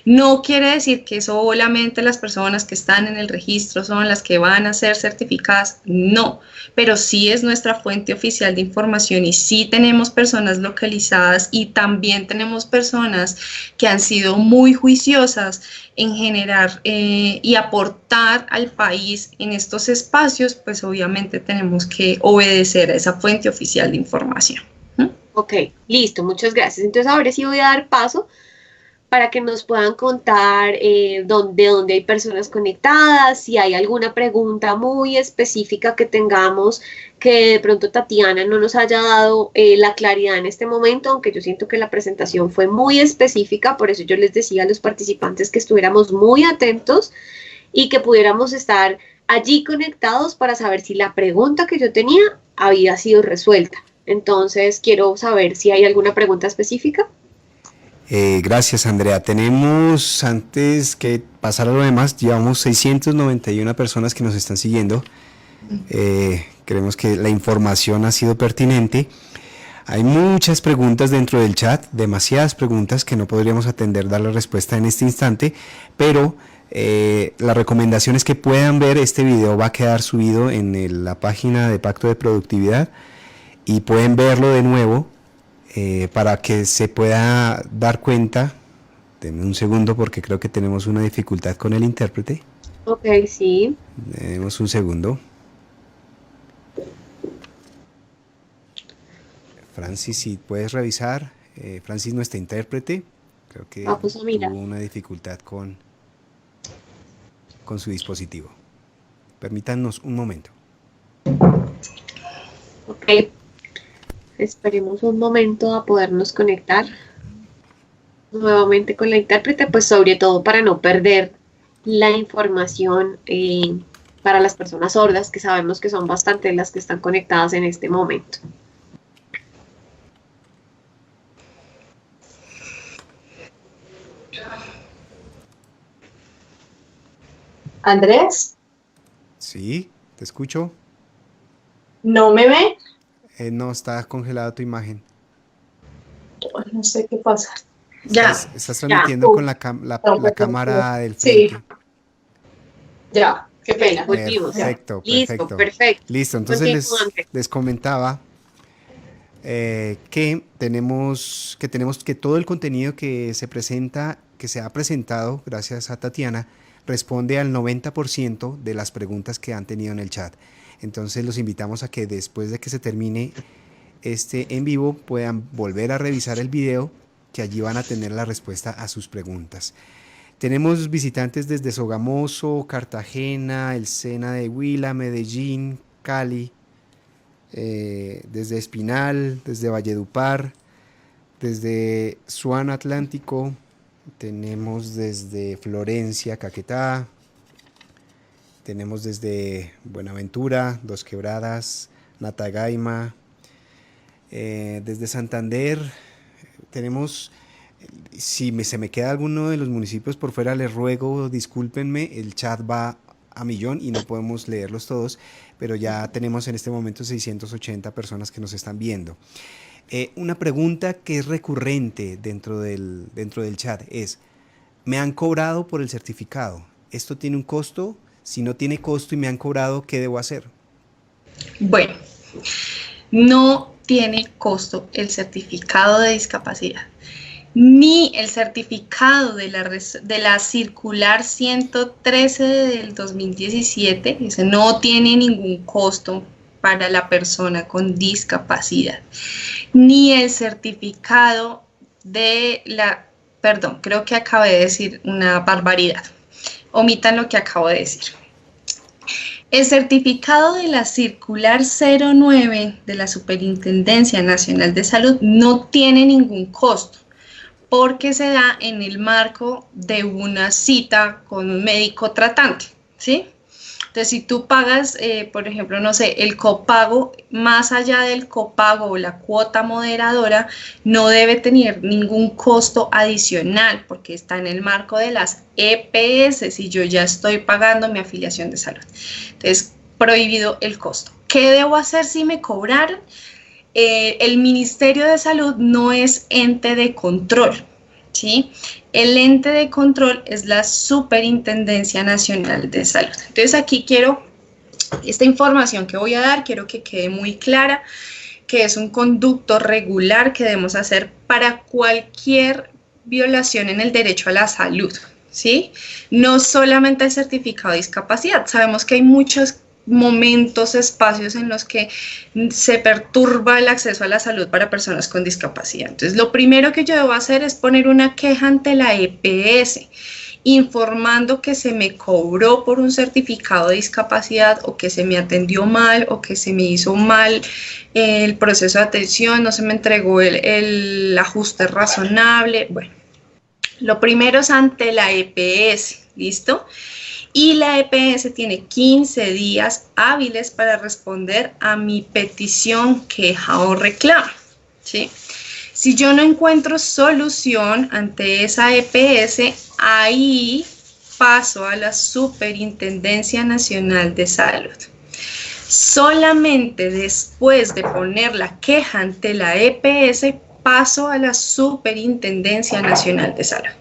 No quiere decir que solamente las personas que están en el registro son las que van a ser certificadas, no, pero sí es nuestra fuente oficial de información y sí tenemos personas localizadas y también tenemos personas que han sido muy juiciosas en generar y aportar al país en estos espacios, pues obviamente tenemos que obedecer a esa fuente oficial de información. Ok, listo, muchas gracias. Entonces ahora sí voy a dar paso para que nos puedan contar dónde hay personas conectadas, si hay alguna pregunta muy específica que tengamos que de pronto Tatiana no nos haya dado la claridad en este momento, aunque yo siento que la presentación fue muy específica, por eso yo les decía a los participantes que estuviéramos muy atentos y que pudiéramos estar allí conectados para saber si la pregunta que yo tenía había sido resuelta. Entonces quiero saber si hay alguna pregunta específica. Gracias, Andrea. Tenemos, antes que pasar a lo demás, llevamos 691 personas que nos están siguiendo. Creemos que la información ha sido pertinente. Hay muchas preguntas dentro del chat, demasiadas preguntas que no podríamos atender, dar la respuesta en este instante, pero la recomendación es que puedan ver este video, va a quedar subido en la página de Pacto de Productividad y pueden verlo de nuevo. Para que se pueda dar cuenta, denme un segundo porque creo que tenemos una dificultad con el intérprete. Ok, sí. Tenemos un segundo. Francis, si puedes revisar. Francis, nuestra intérprete, creo que tuvo una dificultad con su dispositivo. Permítanos un momento. Ok. Esperemos un momento a podernos conectar nuevamente con la intérprete, pues sobre todo para no perder la información para las personas sordas, que sabemos que son bastante las que están conectadas en este momento. Andrés. Sí, te escucho. ¿No me ve? No, está congelada tu imagen. No sé qué pasa. Estás transmitiendo con la cámara del frente. Sí. Ya, qué pena. Perfecto. Listo, entonces les comentaba, que todo el contenido que se presenta, que se ha presentado, gracias a Tatiana, responde al 90% de las preguntas que han tenido en el chat. Entonces los invitamos a que después de que se termine este en vivo puedan volver a revisar el video, que allí van a tener la respuesta a sus preguntas. Tenemos visitantes desde Sogamoso, Cartagena, el Sena de Huila, Medellín, Cali, desde Espinal, desde Valledupar, desde Suana Atlántico, tenemos desde Florencia, Caquetá, tenemos desde Buenaventura, Dos Quebradas, Natagaima, desde Santander, tenemos, si se me queda alguno de los municipios por fuera, les ruego, discúlpenme, el chat va a millón y no podemos leerlos todos, pero ya tenemos en este momento 680 personas que nos están viendo. Una pregunta que es recurrente dentro del chat es: ¿me han cobrado por el certificado? ¿Esto tiene un costo? Si no tiene costo y me han cobrado, ¿qué debo hacer? Bueno, no tiene costo el certificado de discapacidad, ni el certificado de la circular 113 del 2017, ese no tiene ningún costo para la persona con discapacidad, ni el certificado de la, perdón, creo que acabé de decir una barbaridad, omitan lo que acabo de decir. El certificado de la circular 09 de la Superintendencia Nacional de Salud no tiene ningún costo, porque se da en el marco de una cita con un médico tratante, ¿sí? Entonces, si tú pagas, por ejemplo, no sé, el copago, más allá del copago o la cuota moderadora, no debe tener ningún costo adicional, porque está en el marco de las EPS, y yo ya estoy pagando mi afiliación de salud. Entonces, prohibido el costo. ¿Qué debo hacer si me cobraron? El Ministerio de Salud no es ente de control, ¿sí? El ente de control es la Superintendencia Nacional de Salud. Entonces aquí esta información que voy a dar, quiero que quede muy clara, que es un conducto regular que debemos hacer para cualquier violación en el derecho a la salud, ¿sí? No solamente el certificado de discapacidad, sabemos que hay muchos momentos, espacios en los que se perturba el acceso a la salud para personas con discapacidad. Entonces, lo primero que yo debo hacer es poner una queja ante la EPS, informando que se me cobró por un certificado de discapacidad, o que se me atendió mal, o que se me hizo mal el proceso de atención, no se me entregó el ajuste razonable. Bueno, lo primero es ante la EPS, ¿listo? Y la EPS tiene 15 días hábiles para responder a mi petición, queja o reclamo, ¿sí? Si yo no encuentro solución ante esa EPS, ahí paso a la Superintendencia Nacional de Salud. Solamente después de poner la queja ante la EPS, paso a la Superintendencia Nacional de Salud.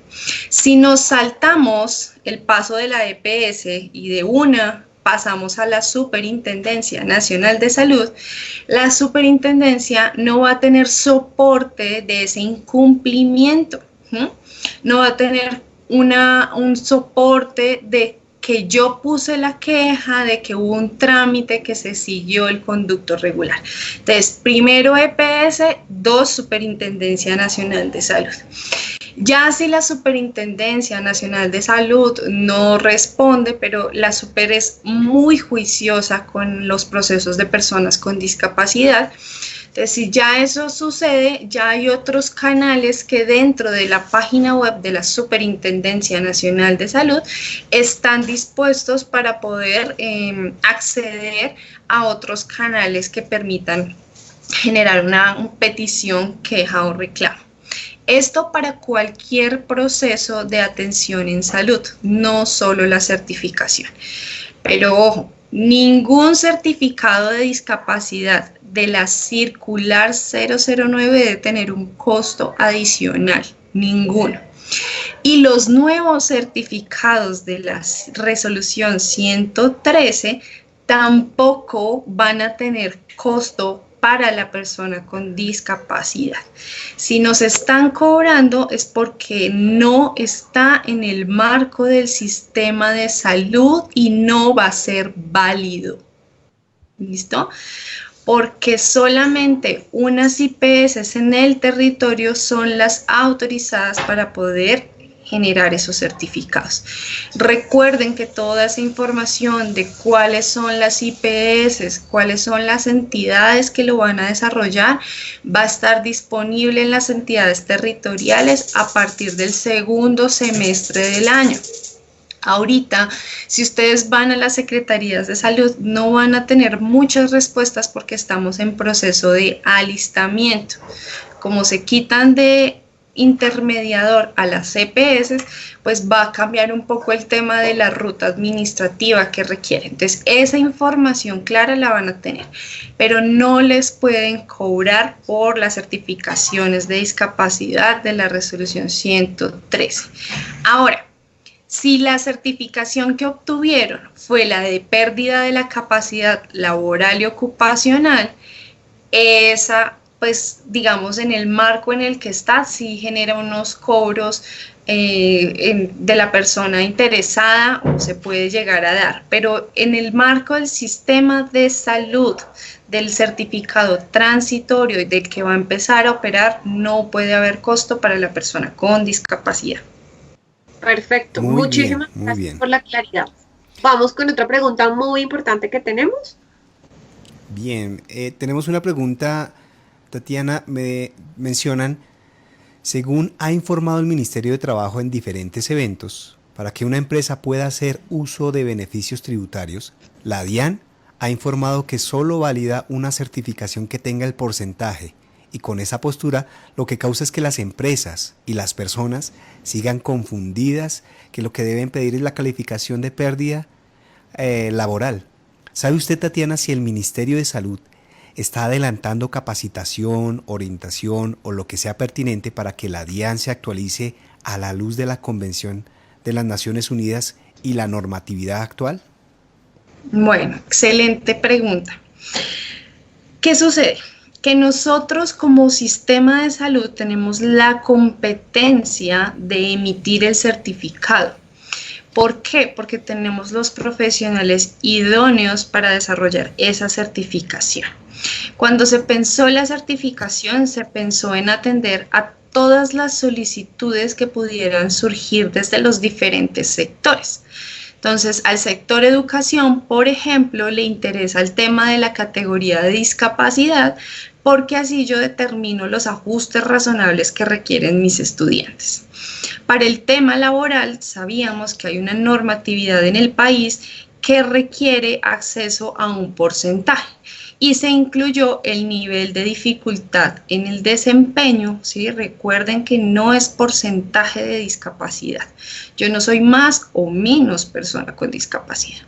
Si nos saltamos el paso de la EPS y de una pasamos a la Superintendencia Nacional de Salud, la superintendencia no va a tener soporte de ese incumplimiento, ¿sí? No va a tener un soporte de que yo puse la queja, de que hubo un trámite, que se siguió el conducto regular. Entonces, primero EPS, 2 Superintendencia Nacional de Salud. Ya si la Superintendencia Nacional de Salud no responde, pero la Super es muy juiciosa con los procesos de personas con discapacidad. Entonces, si ya eso sucede, ya hay otros canales que dentro de la página web de la Superintendencia Nacional de Salud están dispuestos para poder acceder a otros canales que permitan generar una petición, queja o reclamo. Esto para cualquier proceso de atención en salud, no solo la certificación. Pero ojo, ningún certificado de discapacidad de la circular 009 debe tener un costo adicional, ninguno. Y los nuevos certificados de la resolución 113 tampoco van a tener costo para la persona con discapacidad. Si nos están cobrando es porque no está en el marco del sistema de salud y no va a ser válido. ¿Listo? Porque solamente unas IPS en el territorio son las autorizadas para poder generar esos certificados. Recuerden que toda esa información de cuáles son las IPS, cuáles son las entidades que lo van a desarrollar, va a estar disponible en las entidades territoriales a partir del segundo semestre del año. Ahorita, si ustedes van a las secretarías de salud, no van a tener muchas respuestas porque estamos en proceso de alistamiento. Como se quitan de intermediador a las CPS, pues va a cambiar un poco el tema de la ruta administrativa que requiere. Entonces, esa información clara la van a tener, pero no les pueden cobrar por las certificaciones de discapacidad de la resolución 113. Ahora, si la certificación que obtuvieron fue la de pérdida de la capacidad laboral y ocupacional, esa, pues digamos, en el marco en el que está, sí genera unos cobros de la persona interesada o se puede llegar a dar, pero en el marco del sistema de salud, del certificado transitorio y del que va a empezar a operar, no puede haber costo para la persona con discapacidad. Perfecto, Muy muchísimas bien, muy gracias bien. por la claridad. Vamos con otra pregunta muy importante que tenemos. Bien, tenemos una pregunta, Tatiana, me mencionan, según ha informado el Ministerio de Trabajo en diferentes eventos, para que una empresa pueda hacer uso de beneficios tributarios, la DIAN ha informado que solo valida una certificación que tenga el porcentaje, y con esa postura lo que causa es que las empresas y las personas sigan confundidas, que lo que deben pedir es la calificación de pérdida laboral. ¿Sabe usted, Tatiana, si el Ministerio de Salud está adelantando capacitación, orientación o lo que sea pertinente para que la DIAN se actualice a la luz de la Convención de las Naciones Unidas y la normatividad actual? Bueno, excelente pregunta. ¿Qué sucede? Que nosotros como sistema de salud tenemos la competencia de emitir el certificado. ¿Por qué? Porque tenemos los profesionales idóneos para desarrollar esa certificación. Cuando se pensó la certificación, se pensó en atender a todas las solicitudes que pudieran surgir desde los diferentes sectores. Entonces, al sector educación, por ejemplo, le interesa el tema de la categoría de discapacidad, porque así yo determino los ajustes razonables que requieren mis estudiantes. Para el tema laboral, sabíamos que hay una normatividad en el país que requiere acceso a un porcentaje y se incluyó el nivel de dificultad en el desempeño, ¿sí? Recuerden que no es porcentaje de discapacidad. Yo no soy más o menos persona con discapacidad,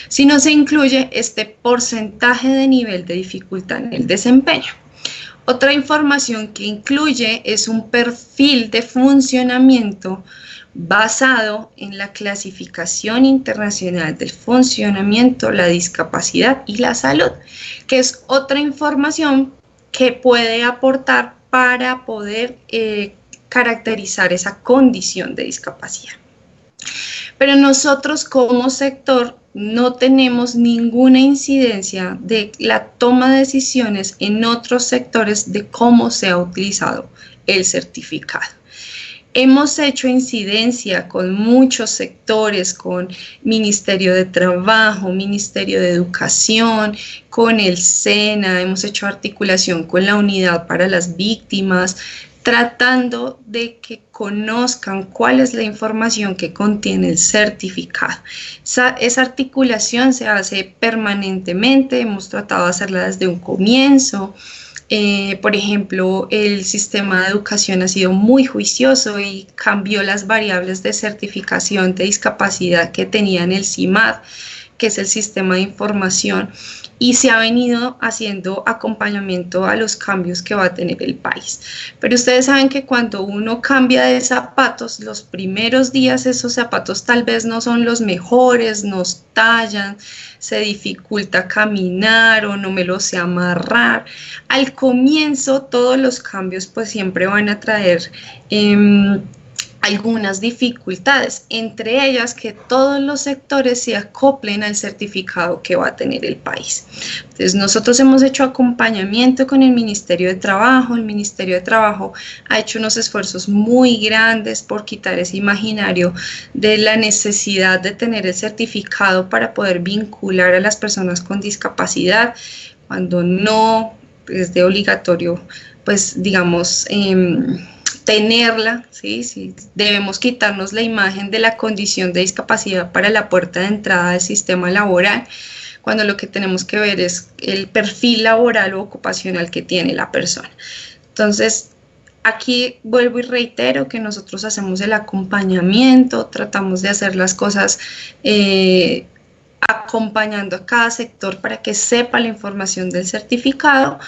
sino se incluye este porcentaje de nivel de dificultad en el desempeño. Otra información que incluye es un perfil de funcionamiento basado en la clasificación internacional del funcionamiento, la discapacidad y la salud, que es otra información que puede aportar para poder caracterizar esa condición de discapacidad. Pero nosotros como sector no tenemos ninguna incidencia de la toma de decisiones en otros sectores de cómo se ha utilizado el certificado. Hemos hecho incidencia con muchos sectores, con Ministerio de Trabajo, Ministerio de Educación, con el SENA, hemos hecho articulación con la Unidad para las Víctimas, tratando de que conozcan cuál es la información que contiene el certificado. Esa articulación se hace permanentemente, hemos tratado de hacerla desde un comienzo. Por ejemplo, el sistema de educación ha sido muy juicioso y cambió las variables de certificación de discapacidad que tenía en el CIMAD que es el sistema de información, y se ha venido haciendo acompañamiento a los cambios que va a tener el país. Pero ustedes saben que cuando uno cambia de zapatos, los primeros días esos zapatos tal vez no son los mejores, nos tallan, se dificulta caminar o no me lo sé amarrar. Al comienzo todos los cambios pues siempre van a traer algunas dificultades, entre ellas que todos los sectores se acoplen al certificado que va a tener el país. Entonces nosotros hemos hecho acompañamiento con el Ministerio de Trabajo. El Ministerio de Trabajo ha hecho unos esfuerzos muy grandes por quitar ese imaginario de la necesidad de tener el certificado para poder vincular a las personas con discapacidad, cuando no es de obligatorio, pues digamos, tenerla, ¿sí? Sí, debemos quitarnos la imagen de la condición de discapacidad para la puerta de entrada del sistema laboral, cuando lo que tenemos que ver es el perfil laboral o ocupacional que tiene la persona. Entonces, aquí vuelvo y reitero que nosotros hacemos el acompañamiento, tratamos de hacer las cosas acompañando a cada sector para que sepa la información del certificado,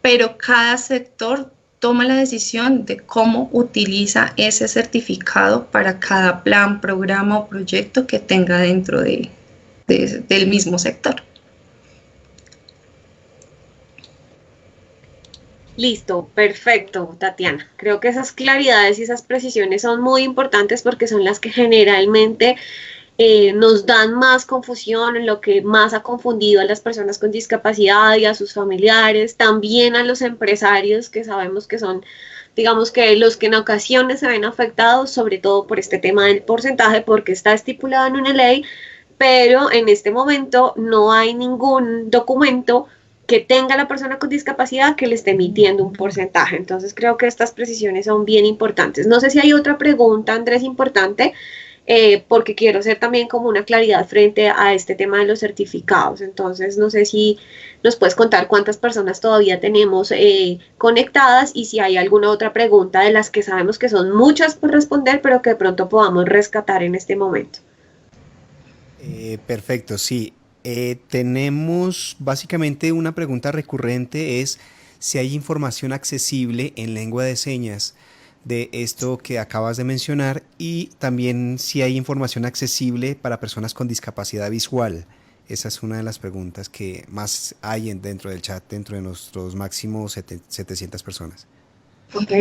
pero cada sector toma la decisión de cómo utiliza ese certificado para cada plan, programa o proyecto que tenga dentro del mismo sector. Listo, perfecto, Tatiana. Creo que esas claridades y esas precisiones son muy importantes porque son las que generalmente nos dan más confusión, en lo que más ha confundido a las personas con discapacidad y a sus familiares, también a los empresarios, que sabemos que son, digamos, que los que en ocasiones se ven afectados, sobre todo por este tema del porcentaje, porque está estipulado en una ley, pero en este momento no hay ningún documento que tenga la persona con discapacidad que le esté emitiendo un porcentaje. Entonces creo que estas precisiones son bien importantes. No sé si hay otra pregunta, Andrés, importante, porque quiero hacer también como una claridad frente a este tema de los certificados. Entonces, no sé si nos puedes contar cuántas personas todavía tenemos conectadas y si hay alguna otra pregunta de las que sabemos que son muchas por responder, pero que de pronto podamos rescatar en este momento. Perfecto, sí. Tenemos básicamente una pregunta recurrente, es si hay información accesible en lengua de señas de esto que acabas de mencionar, y también si hay información accesible para personas con discapacidad visual. Esa es una de las preguntas que más hay dentro del chat, dentro de nuestros máximos 700 personas. Ok.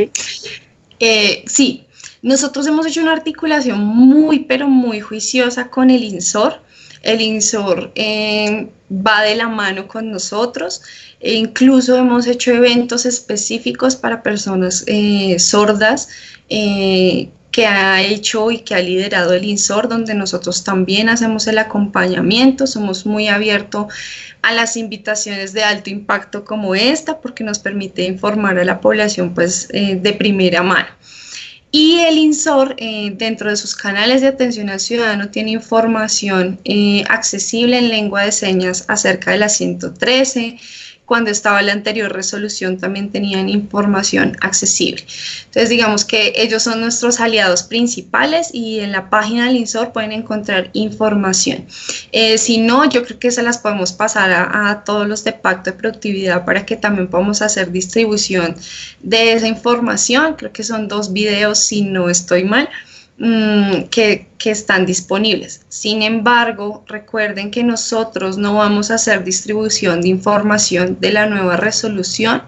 Sí, nosotros hemos hecho una articulación muy, pero muy juiciosa con el INSOR. El INSOR va de la mano con nosotros, e incluso hemos hecho eventos específicos para personas sordas que ha hecho y que ha liderado el INSOR, donde nosotros también hacemos el acompañamiento. Somos muy abiertos a las invitaciones de alto impacto como esta, porque nos permite informar a la población pues, de primera mano. Y el INSOR, dentro de sus canales de atención al ciudadano, tiene información accesible en lengua de señas acerca de la 113. Cuando estaba la anterior resolución también tenían información accesible. Entonces digamos que ellos son nuestros aliados principales y en la página del INSOR pueden encontrar información. Si no, yo creo que se las podemos pasar a todos los de Pacto de Productividad para que también podamos hacer distribución de esa información. Creo que son 2 videos, si no estoy mal, que están disponibles. Sin embargo, recuerden que nosotros no vamos a hacer distribución de información de la nueva resolución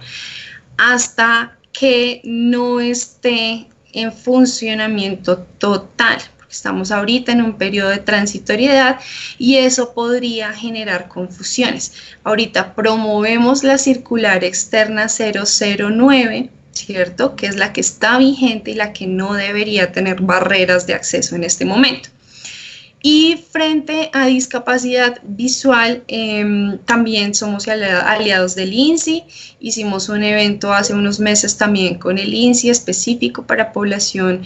hasta que no esté en funcionamiento total, porque estamos ahorita en un periodo de transitoriedad y eso podría generar confusiones. Ahorita promovemos la circular externa 009, ¿cierto? Que es la que está vigente y la que no debería tener barreras de acceso en este momento. Y frente a discapacidad visual, también somos aliados del INSI. Hicimos un evento hace unos meses también con el INSI específico para población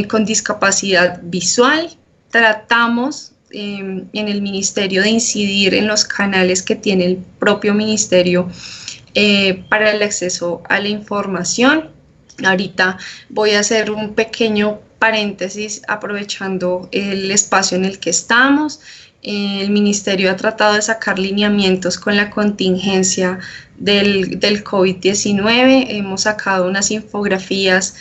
con discapacidad visual. Tratamos en el ministerio de incidir en los canales que tiene el propio ministerio para el acceso a la información. Ahorita voy a hacer un pequeño paréntesis aprovechando el espacio en el que estamos. El ministerio ha tratado de sacar lineamientos con la contingencia del COVID-19. Hemos sacado unas infografías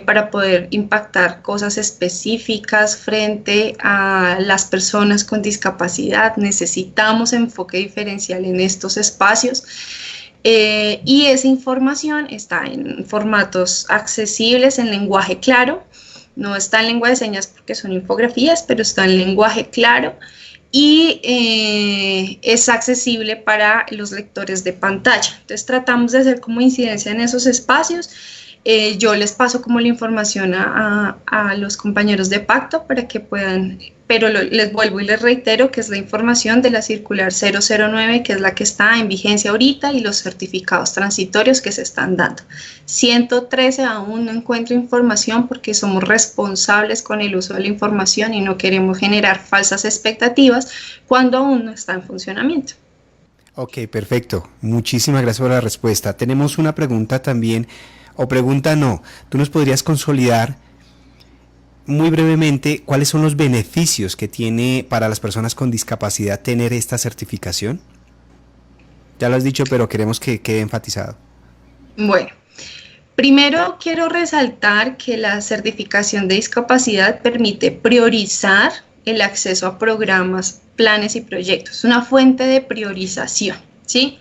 para poder impactar cosas específicas frente a las personas con discapacidad. Necesitamos enfoque diferencial en estos espacios. Y esa información está en formatos accesibles, en lenguaje claro. No está en lengua de señas porque son infografías, pero está en lenguaje claro y es accesible para los lectores de pantalla. Entonces tratamos de hacer como incidencia en esos espacios. Yo les paso como la información a los compañeros de Pacto para que puedan, pero les vuelvo y les reitero que es la información de la circular 009, que es la que está en vigencia ahorita, y los certificados transitorios que se están dando. 113 aún no encuentro información porque somos responsables con el uso de la información y no queremos generar falsas expectativas cuando aún no está en funcionamiento. Ok, perfecto. Muchísimas gracias por la respuesta. Tenemos una pregunta también, o pregunta no. ¿Tú nos podrías consolidar muy brevemente cuáles son los beneficios que tiene para las personas con discapacidad tener esta certificación? Ya lo has dicho, pero queremos que quede enfatizado. Bueno, primero quiero resaltar que la certificación de discapacidad permite priorizar el acceso a programas, planes y proyectos. Es una fuente de priorización, ¿sí?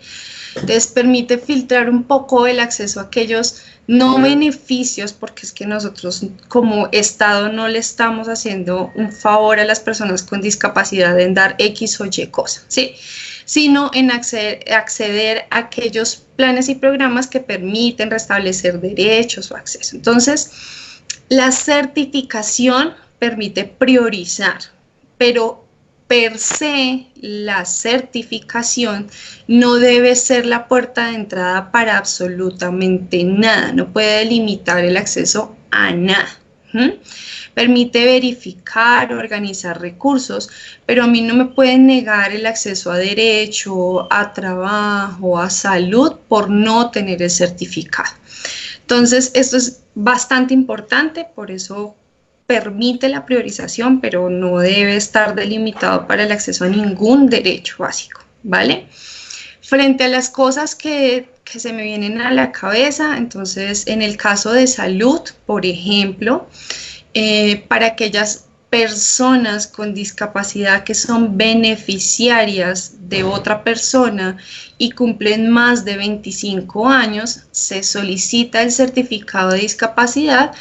Entonces permite filtrar un poco el acceso a aquellos no beneficios, porque es que nosotros como Estado no le estamos haciendo un favor a las personas con discapacidad en dar X o Y cosas, ¿sí? Sino en acceder a aquellos planes y programas que permiten restablecer derechos o acceso. Entonces, la certificación permite priorizar, pero per se, la certificación no debe ser la puerta de entrada para absolutamente nada, no puede limitar el acceso a nada. Permite verificar, organizar recursos, pero a mí no me pueden negar el acceso a derecho, a trabajo, a salud por no tener el certificado. Entonces, esto es bastante importante, por eso permite la priorización, pero no debe estar delimitado para el acceso a ningún derecho básico, ¿vale? Frente a las cosas que se me vienen a la cabeza, entonces, en el caso de salud, por ejemplo, para aquellas personas con discapacidad que son beneficiarias de otra persona y cumplen más de 25 años, se solicita el certificado de discapacidad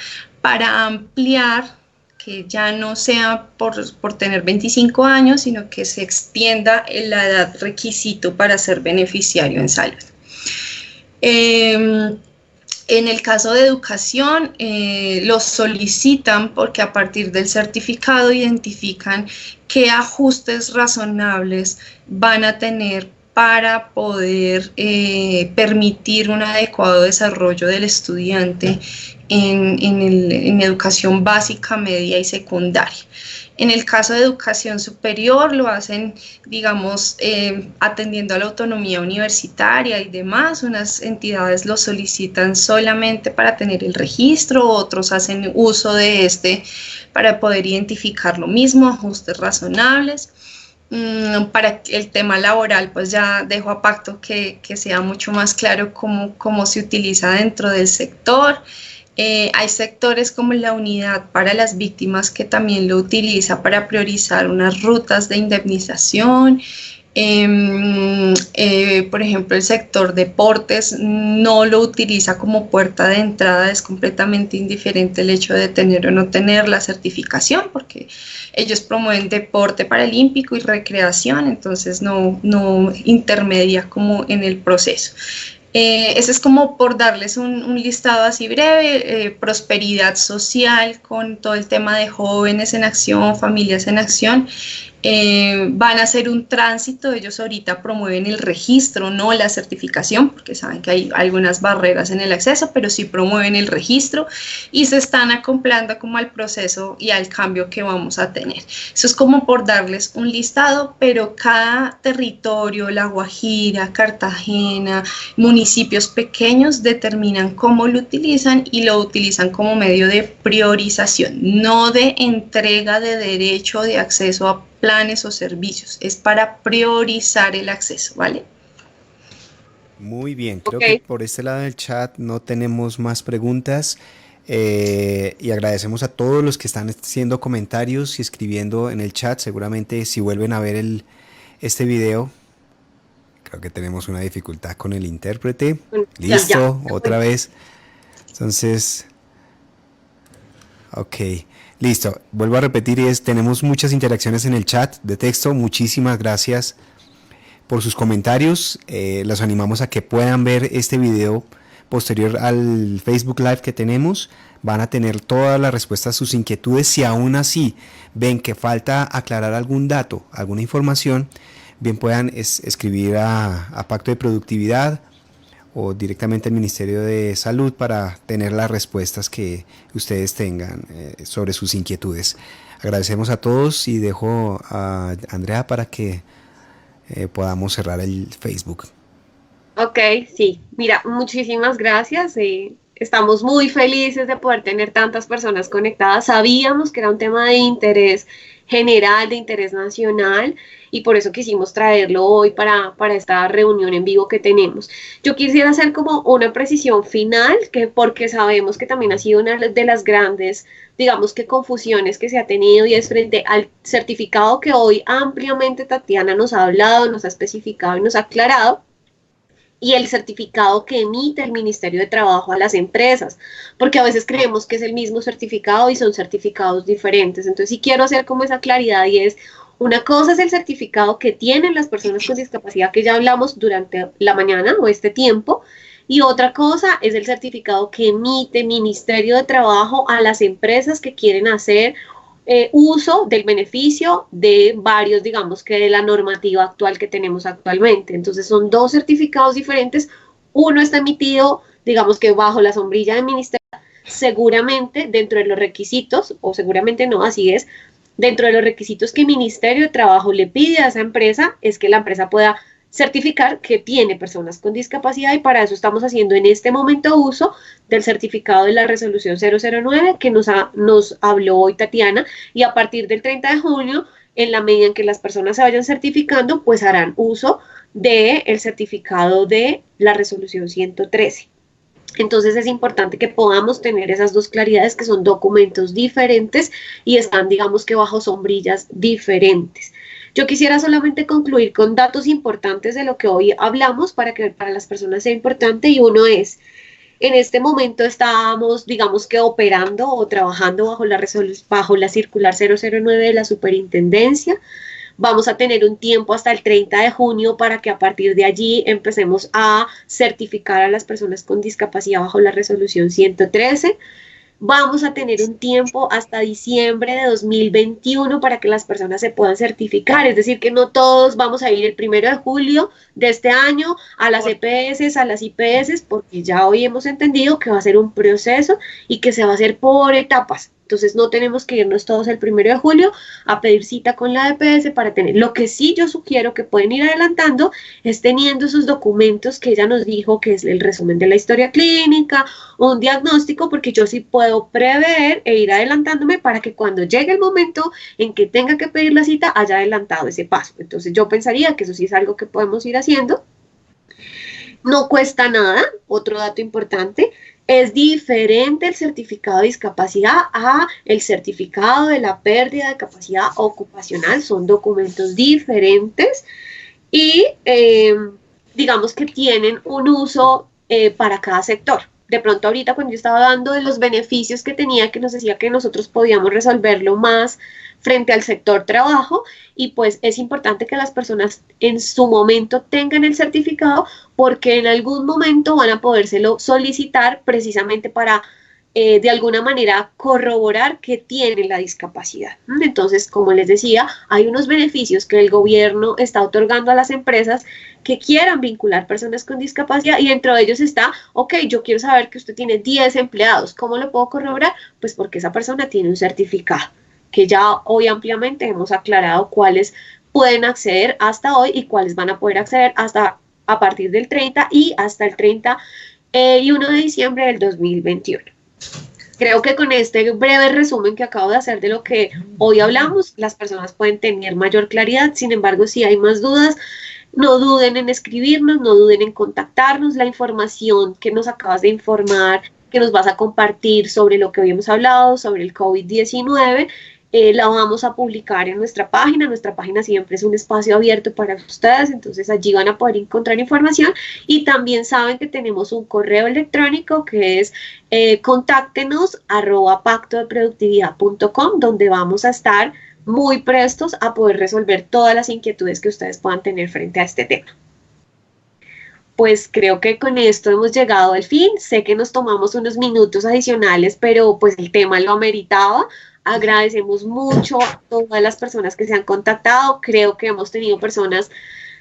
para ampliar, que ya no sea por tener 25 años, sino que se extienda la edad requisito para ser beneficiario en salud. En el caso de educación, los solicitan porque a partir del certificado identifican qué ajustes razonables van a tener para poder permitir un adecuado desarrollo del estudiante en educación básica, media y secundaria. En el caso de educación superior lo hacen, digamos, atendiendo a la autonomía universitaria y demás. Unas entidades lo solicitan solamente para tener el registro, otros hacen uso de este para poder identificar lo mismo, ajustes razonables. Para el tema laboral, pues ya dejo a Pacto que sea mucho más claro cómo se utiliza dentro del sector. Hay sectores como la unidad para las víctimas que también lo utiliza para priorizar unas rutas de indemnización. Por ejemplo, el sector deportes no lo utiliza como puerta de entrada, es completamente indiferente el hecho de tener o no tener la certificación, porque ellos promueven deporte paralímpico y recreación, entonces no intermedia como en el proceso. Ese es como por darles un listado así breve. Prosperidad social con todo el tema de jóvenes en acción, familias en acción. Van a hacer un tránsito, ellos ahorita promueven el registro, no la certificación, porque saben que hay algunas barreras en el acceso, pero sí promueven el registro y se están acoplando como al proceso y al cambio que vamos a tener. Eso es como por darles un listado, pero cada territorio, La Guajira, Cartagena, municipios pequeños determinan cómo lo utilizan y lo utilizan como medio de priorización, no de entrega de derecho de acceso a planes o servicios, es para priorizar el acceso, ¿vale? Muy bien, creo Ok. que por este lado del chat no tenemos más preguntas y agradecemos a todos los que están haciendo comentarios y escribiendo en el chat. Seguramente si vuelven a ver este video, creo que tenemos una dificultad con el intérprete. Bueno, sí, Listo, ya. otra vez. Entonces, ok, listo. Vuelvo a repetir, tenemos muchas interacciones en el chat de texto. Muchísimas gracias por sus comentarios. Los animamos a que puedan ver este video posterior al Facebook Live que tenemos. Van a tener todas las respuestas a sus inquietudes. Si aún así ven que falta aclarar algún dato, alguna información, bien puedan escribir a Pacto de Productividad o directamente al Ministerio de Salud para tener las respuestas que ustedes tengan sobre sus inquietudes. Agradecemos a todos y dejo a Andrea para que podamos cerrar el Facebook. Ok, sí. Mira, muchísimas gracias. Estamos muy felices de poder tener tantas personas conectadas. Sabíamos que era un tema de interés general, de interés nacional, y por eso quisimos traerlo hoy para esta reunión en vivo que tenemos. Yo quisiera hacer como una precisión final, que porque sabemos que también ha sido una de las grandes, digamos que confusiones que se ha tenido, y es frente al certificado que hoy ampliamente Tatiana nos ha hablado, nos ha especificado y nos ha aclarado, y el certificado que emite el Ministerio de Trabajo a las empresas, porque a veces creemos que es el mismo certificado y son certificados diferentes. Entonces sí quiero hacer como esa claridad, y es, una cosa es el certificado que tienen las personas con discapacidad, que ya hablamos durante la mañana o este tiempo, y otra cosa es el certificado que emite el Ministerio de Trabajo a las empresas que quieren hacer uso del beneficio de varios, digamos que de la normativa actual que tenemos actualmente. Entonces son dos certificados diferentes. Uno está emitido, digamos que bajo la sombrilla del ministerio, seguramente dentro de los requisitos, o seguramente no, así es, dentro de los requisitos que el Ministerio de Trabajo le pide a esa empresa, es que la empresa pueda certificar que tiene personas con discapacidad, y para eso estamos haciendo en este momento uso del certificado de la resolución 009 que nos habló hoy Tatiana, y a partir del 30 de junio, en la medida en que las personas se vayan certificando, pues harán uso del certificado de la resolución 113. Entonces es importante que podamos tener esas dos claridades, que son documentos diferentes y están, digamos que bajo sombrillas diferentes. Yo quisiera solamente concluir con datos importantes de lo que hoy hablamos para que para las personas sea importante, y uno es, en este momento estamos, digamos que operando o trabajando bajo la circular 009 de la superintendencia. Vamos a tener un tiempo hasta el 30 de junio para que a partir de allí empecemos a certificar a las personas con discapacidad bajo la resolución 113. Vamos a tener un tiempo hasta diciembre de 2021 para que las personas se puedan certificar, es decir, que no todos vamos a ir el 1 de julio de este año a las EPS, a las IPS, porque ya hoy hemos entendido que va a ser un proceso y que se va a hacer por etapas. Entonces no tenemos que irnos todos el 1 de julio a pedir cita con la EPS para tener. Lo que sí yo sugiero que pueden ir adelantando es teniendo esos documentos que ella nos dijo, que es el resumen de la historia clínica, un diagnóstico, porque yo sí puedo prever e ir adelantándome para que cuando llegue el momento en que tenga que pedir la cita haya adelantado ese paso. Entonces yo pensaría que eso sí es algo que podemos ir haciendo. No cuesta nada, otro dato importante. Es diferente el certificado de discapacidad a el certificado de la pérdida de capacidad ocupacional. Son documentos diferentes y digamos que tienen un uso para cada sector. De pronto ahorita cuando yo estaba dando de los beneficios que tenía, que nos decía que nosotros podíamos resolverlo más frente al sector trabajo, y pues es importante que las personas en su momento tengan el certificado, porque en algún momento van a podérselo solicitar precisamente para de alguna manera corroborar que tienen la discapacidad. Entonces, como les decía, hay unos beneficios que el gobierno está otorgando a las empresas que quieran vincular personas con discapacidad, y dentro de ellos está, ok, yo quiero saber que usted tiene 10 empleados, ¿cómo lo puedo corroborar? Pues porque esa persona tiene un certificado, que ya hoy ampliamente hemos aclarado cuáles pueden acceder hasta hoy y cuáles van a poder acceder hasta a partir del 30 y hasta el 31 de diciembre del 2021. Creo que con este breve resumen que acabo de hacer de lo que hoy hablamos, las personas pueden tener mayor claridad. Sin embargo, si hay más dudas, no duden en escribirnos, no duden en contactarnos. La información que nos acabas de informar, que nos vas a compartir sobre lo que hoy hemos hablado, sobre el COVID-19, la vamos a publicar en nuestra página. Nuestra página siempre es un espacio abierto para ustedes, entonces allí van a poder encontrar información y también saben que tenemos un correo electrónico que es contáctenos @pactodeproductividad.com, donde vamos a estar muy prestos a poder resolver todas las inquietudes que ustedes puedan tener frente a este tema. Pues creo que con esto hemos llegado al fin. Sé que nos tomamos unos minutos adicionales, pero pues el tema lo ameritaba. Agradecemos mucho a todas las personas que se han contactado. Creo que hemos tenido personas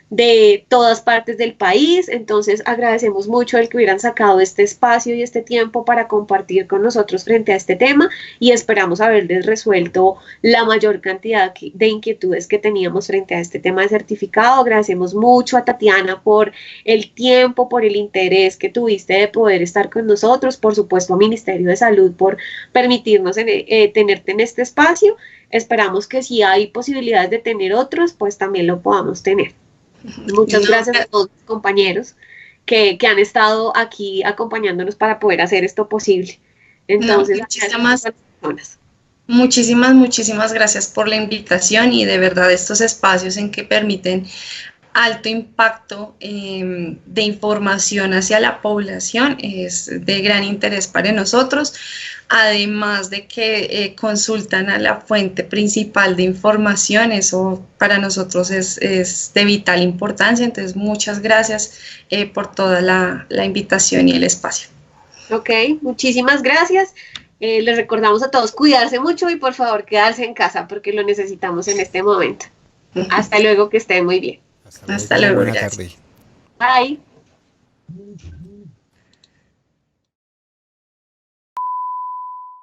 de todas partes del país, entonces agradecemos mucho el que hubieran sacado este espacio y este tiempo para compartir con nosotros frente a este tema y esperamos haberles resuelto la mayor cantidad de inquietudes que teníamos frente a este tema de certificado. Agradecemos mucho a Tatiana por el tiempo, por el interés que tuviste de poder estar con nosotros, por supuesto a Ministerio de Salud por permitirnos tenerte en este espacio. Esperamos que si hay posibilidades de tener otros, pues también lo podamos tener. Muchas gracias a todos los compañeros que han estado aquí acompañándonos para poder hacer esto posible. Entonces, muchísimas gracias por la invitación y de verdad estos espacios en que permiten alto impacto de información hacia la población es de gran interés para nosotros, además de que consultan a la fuente principal de información. Eso para nosotros es de vital importancia, entonces muchas gracias por toda la invitación y el espacio. Ok, muchísimas gracias. Les recordamos a todos cuidarse mucho y por favor quedarse en casa porque lo necesitamos en este momento. Hasta luego, que estén muy bien. Hasta luego, buena gracias. tarde. Bye.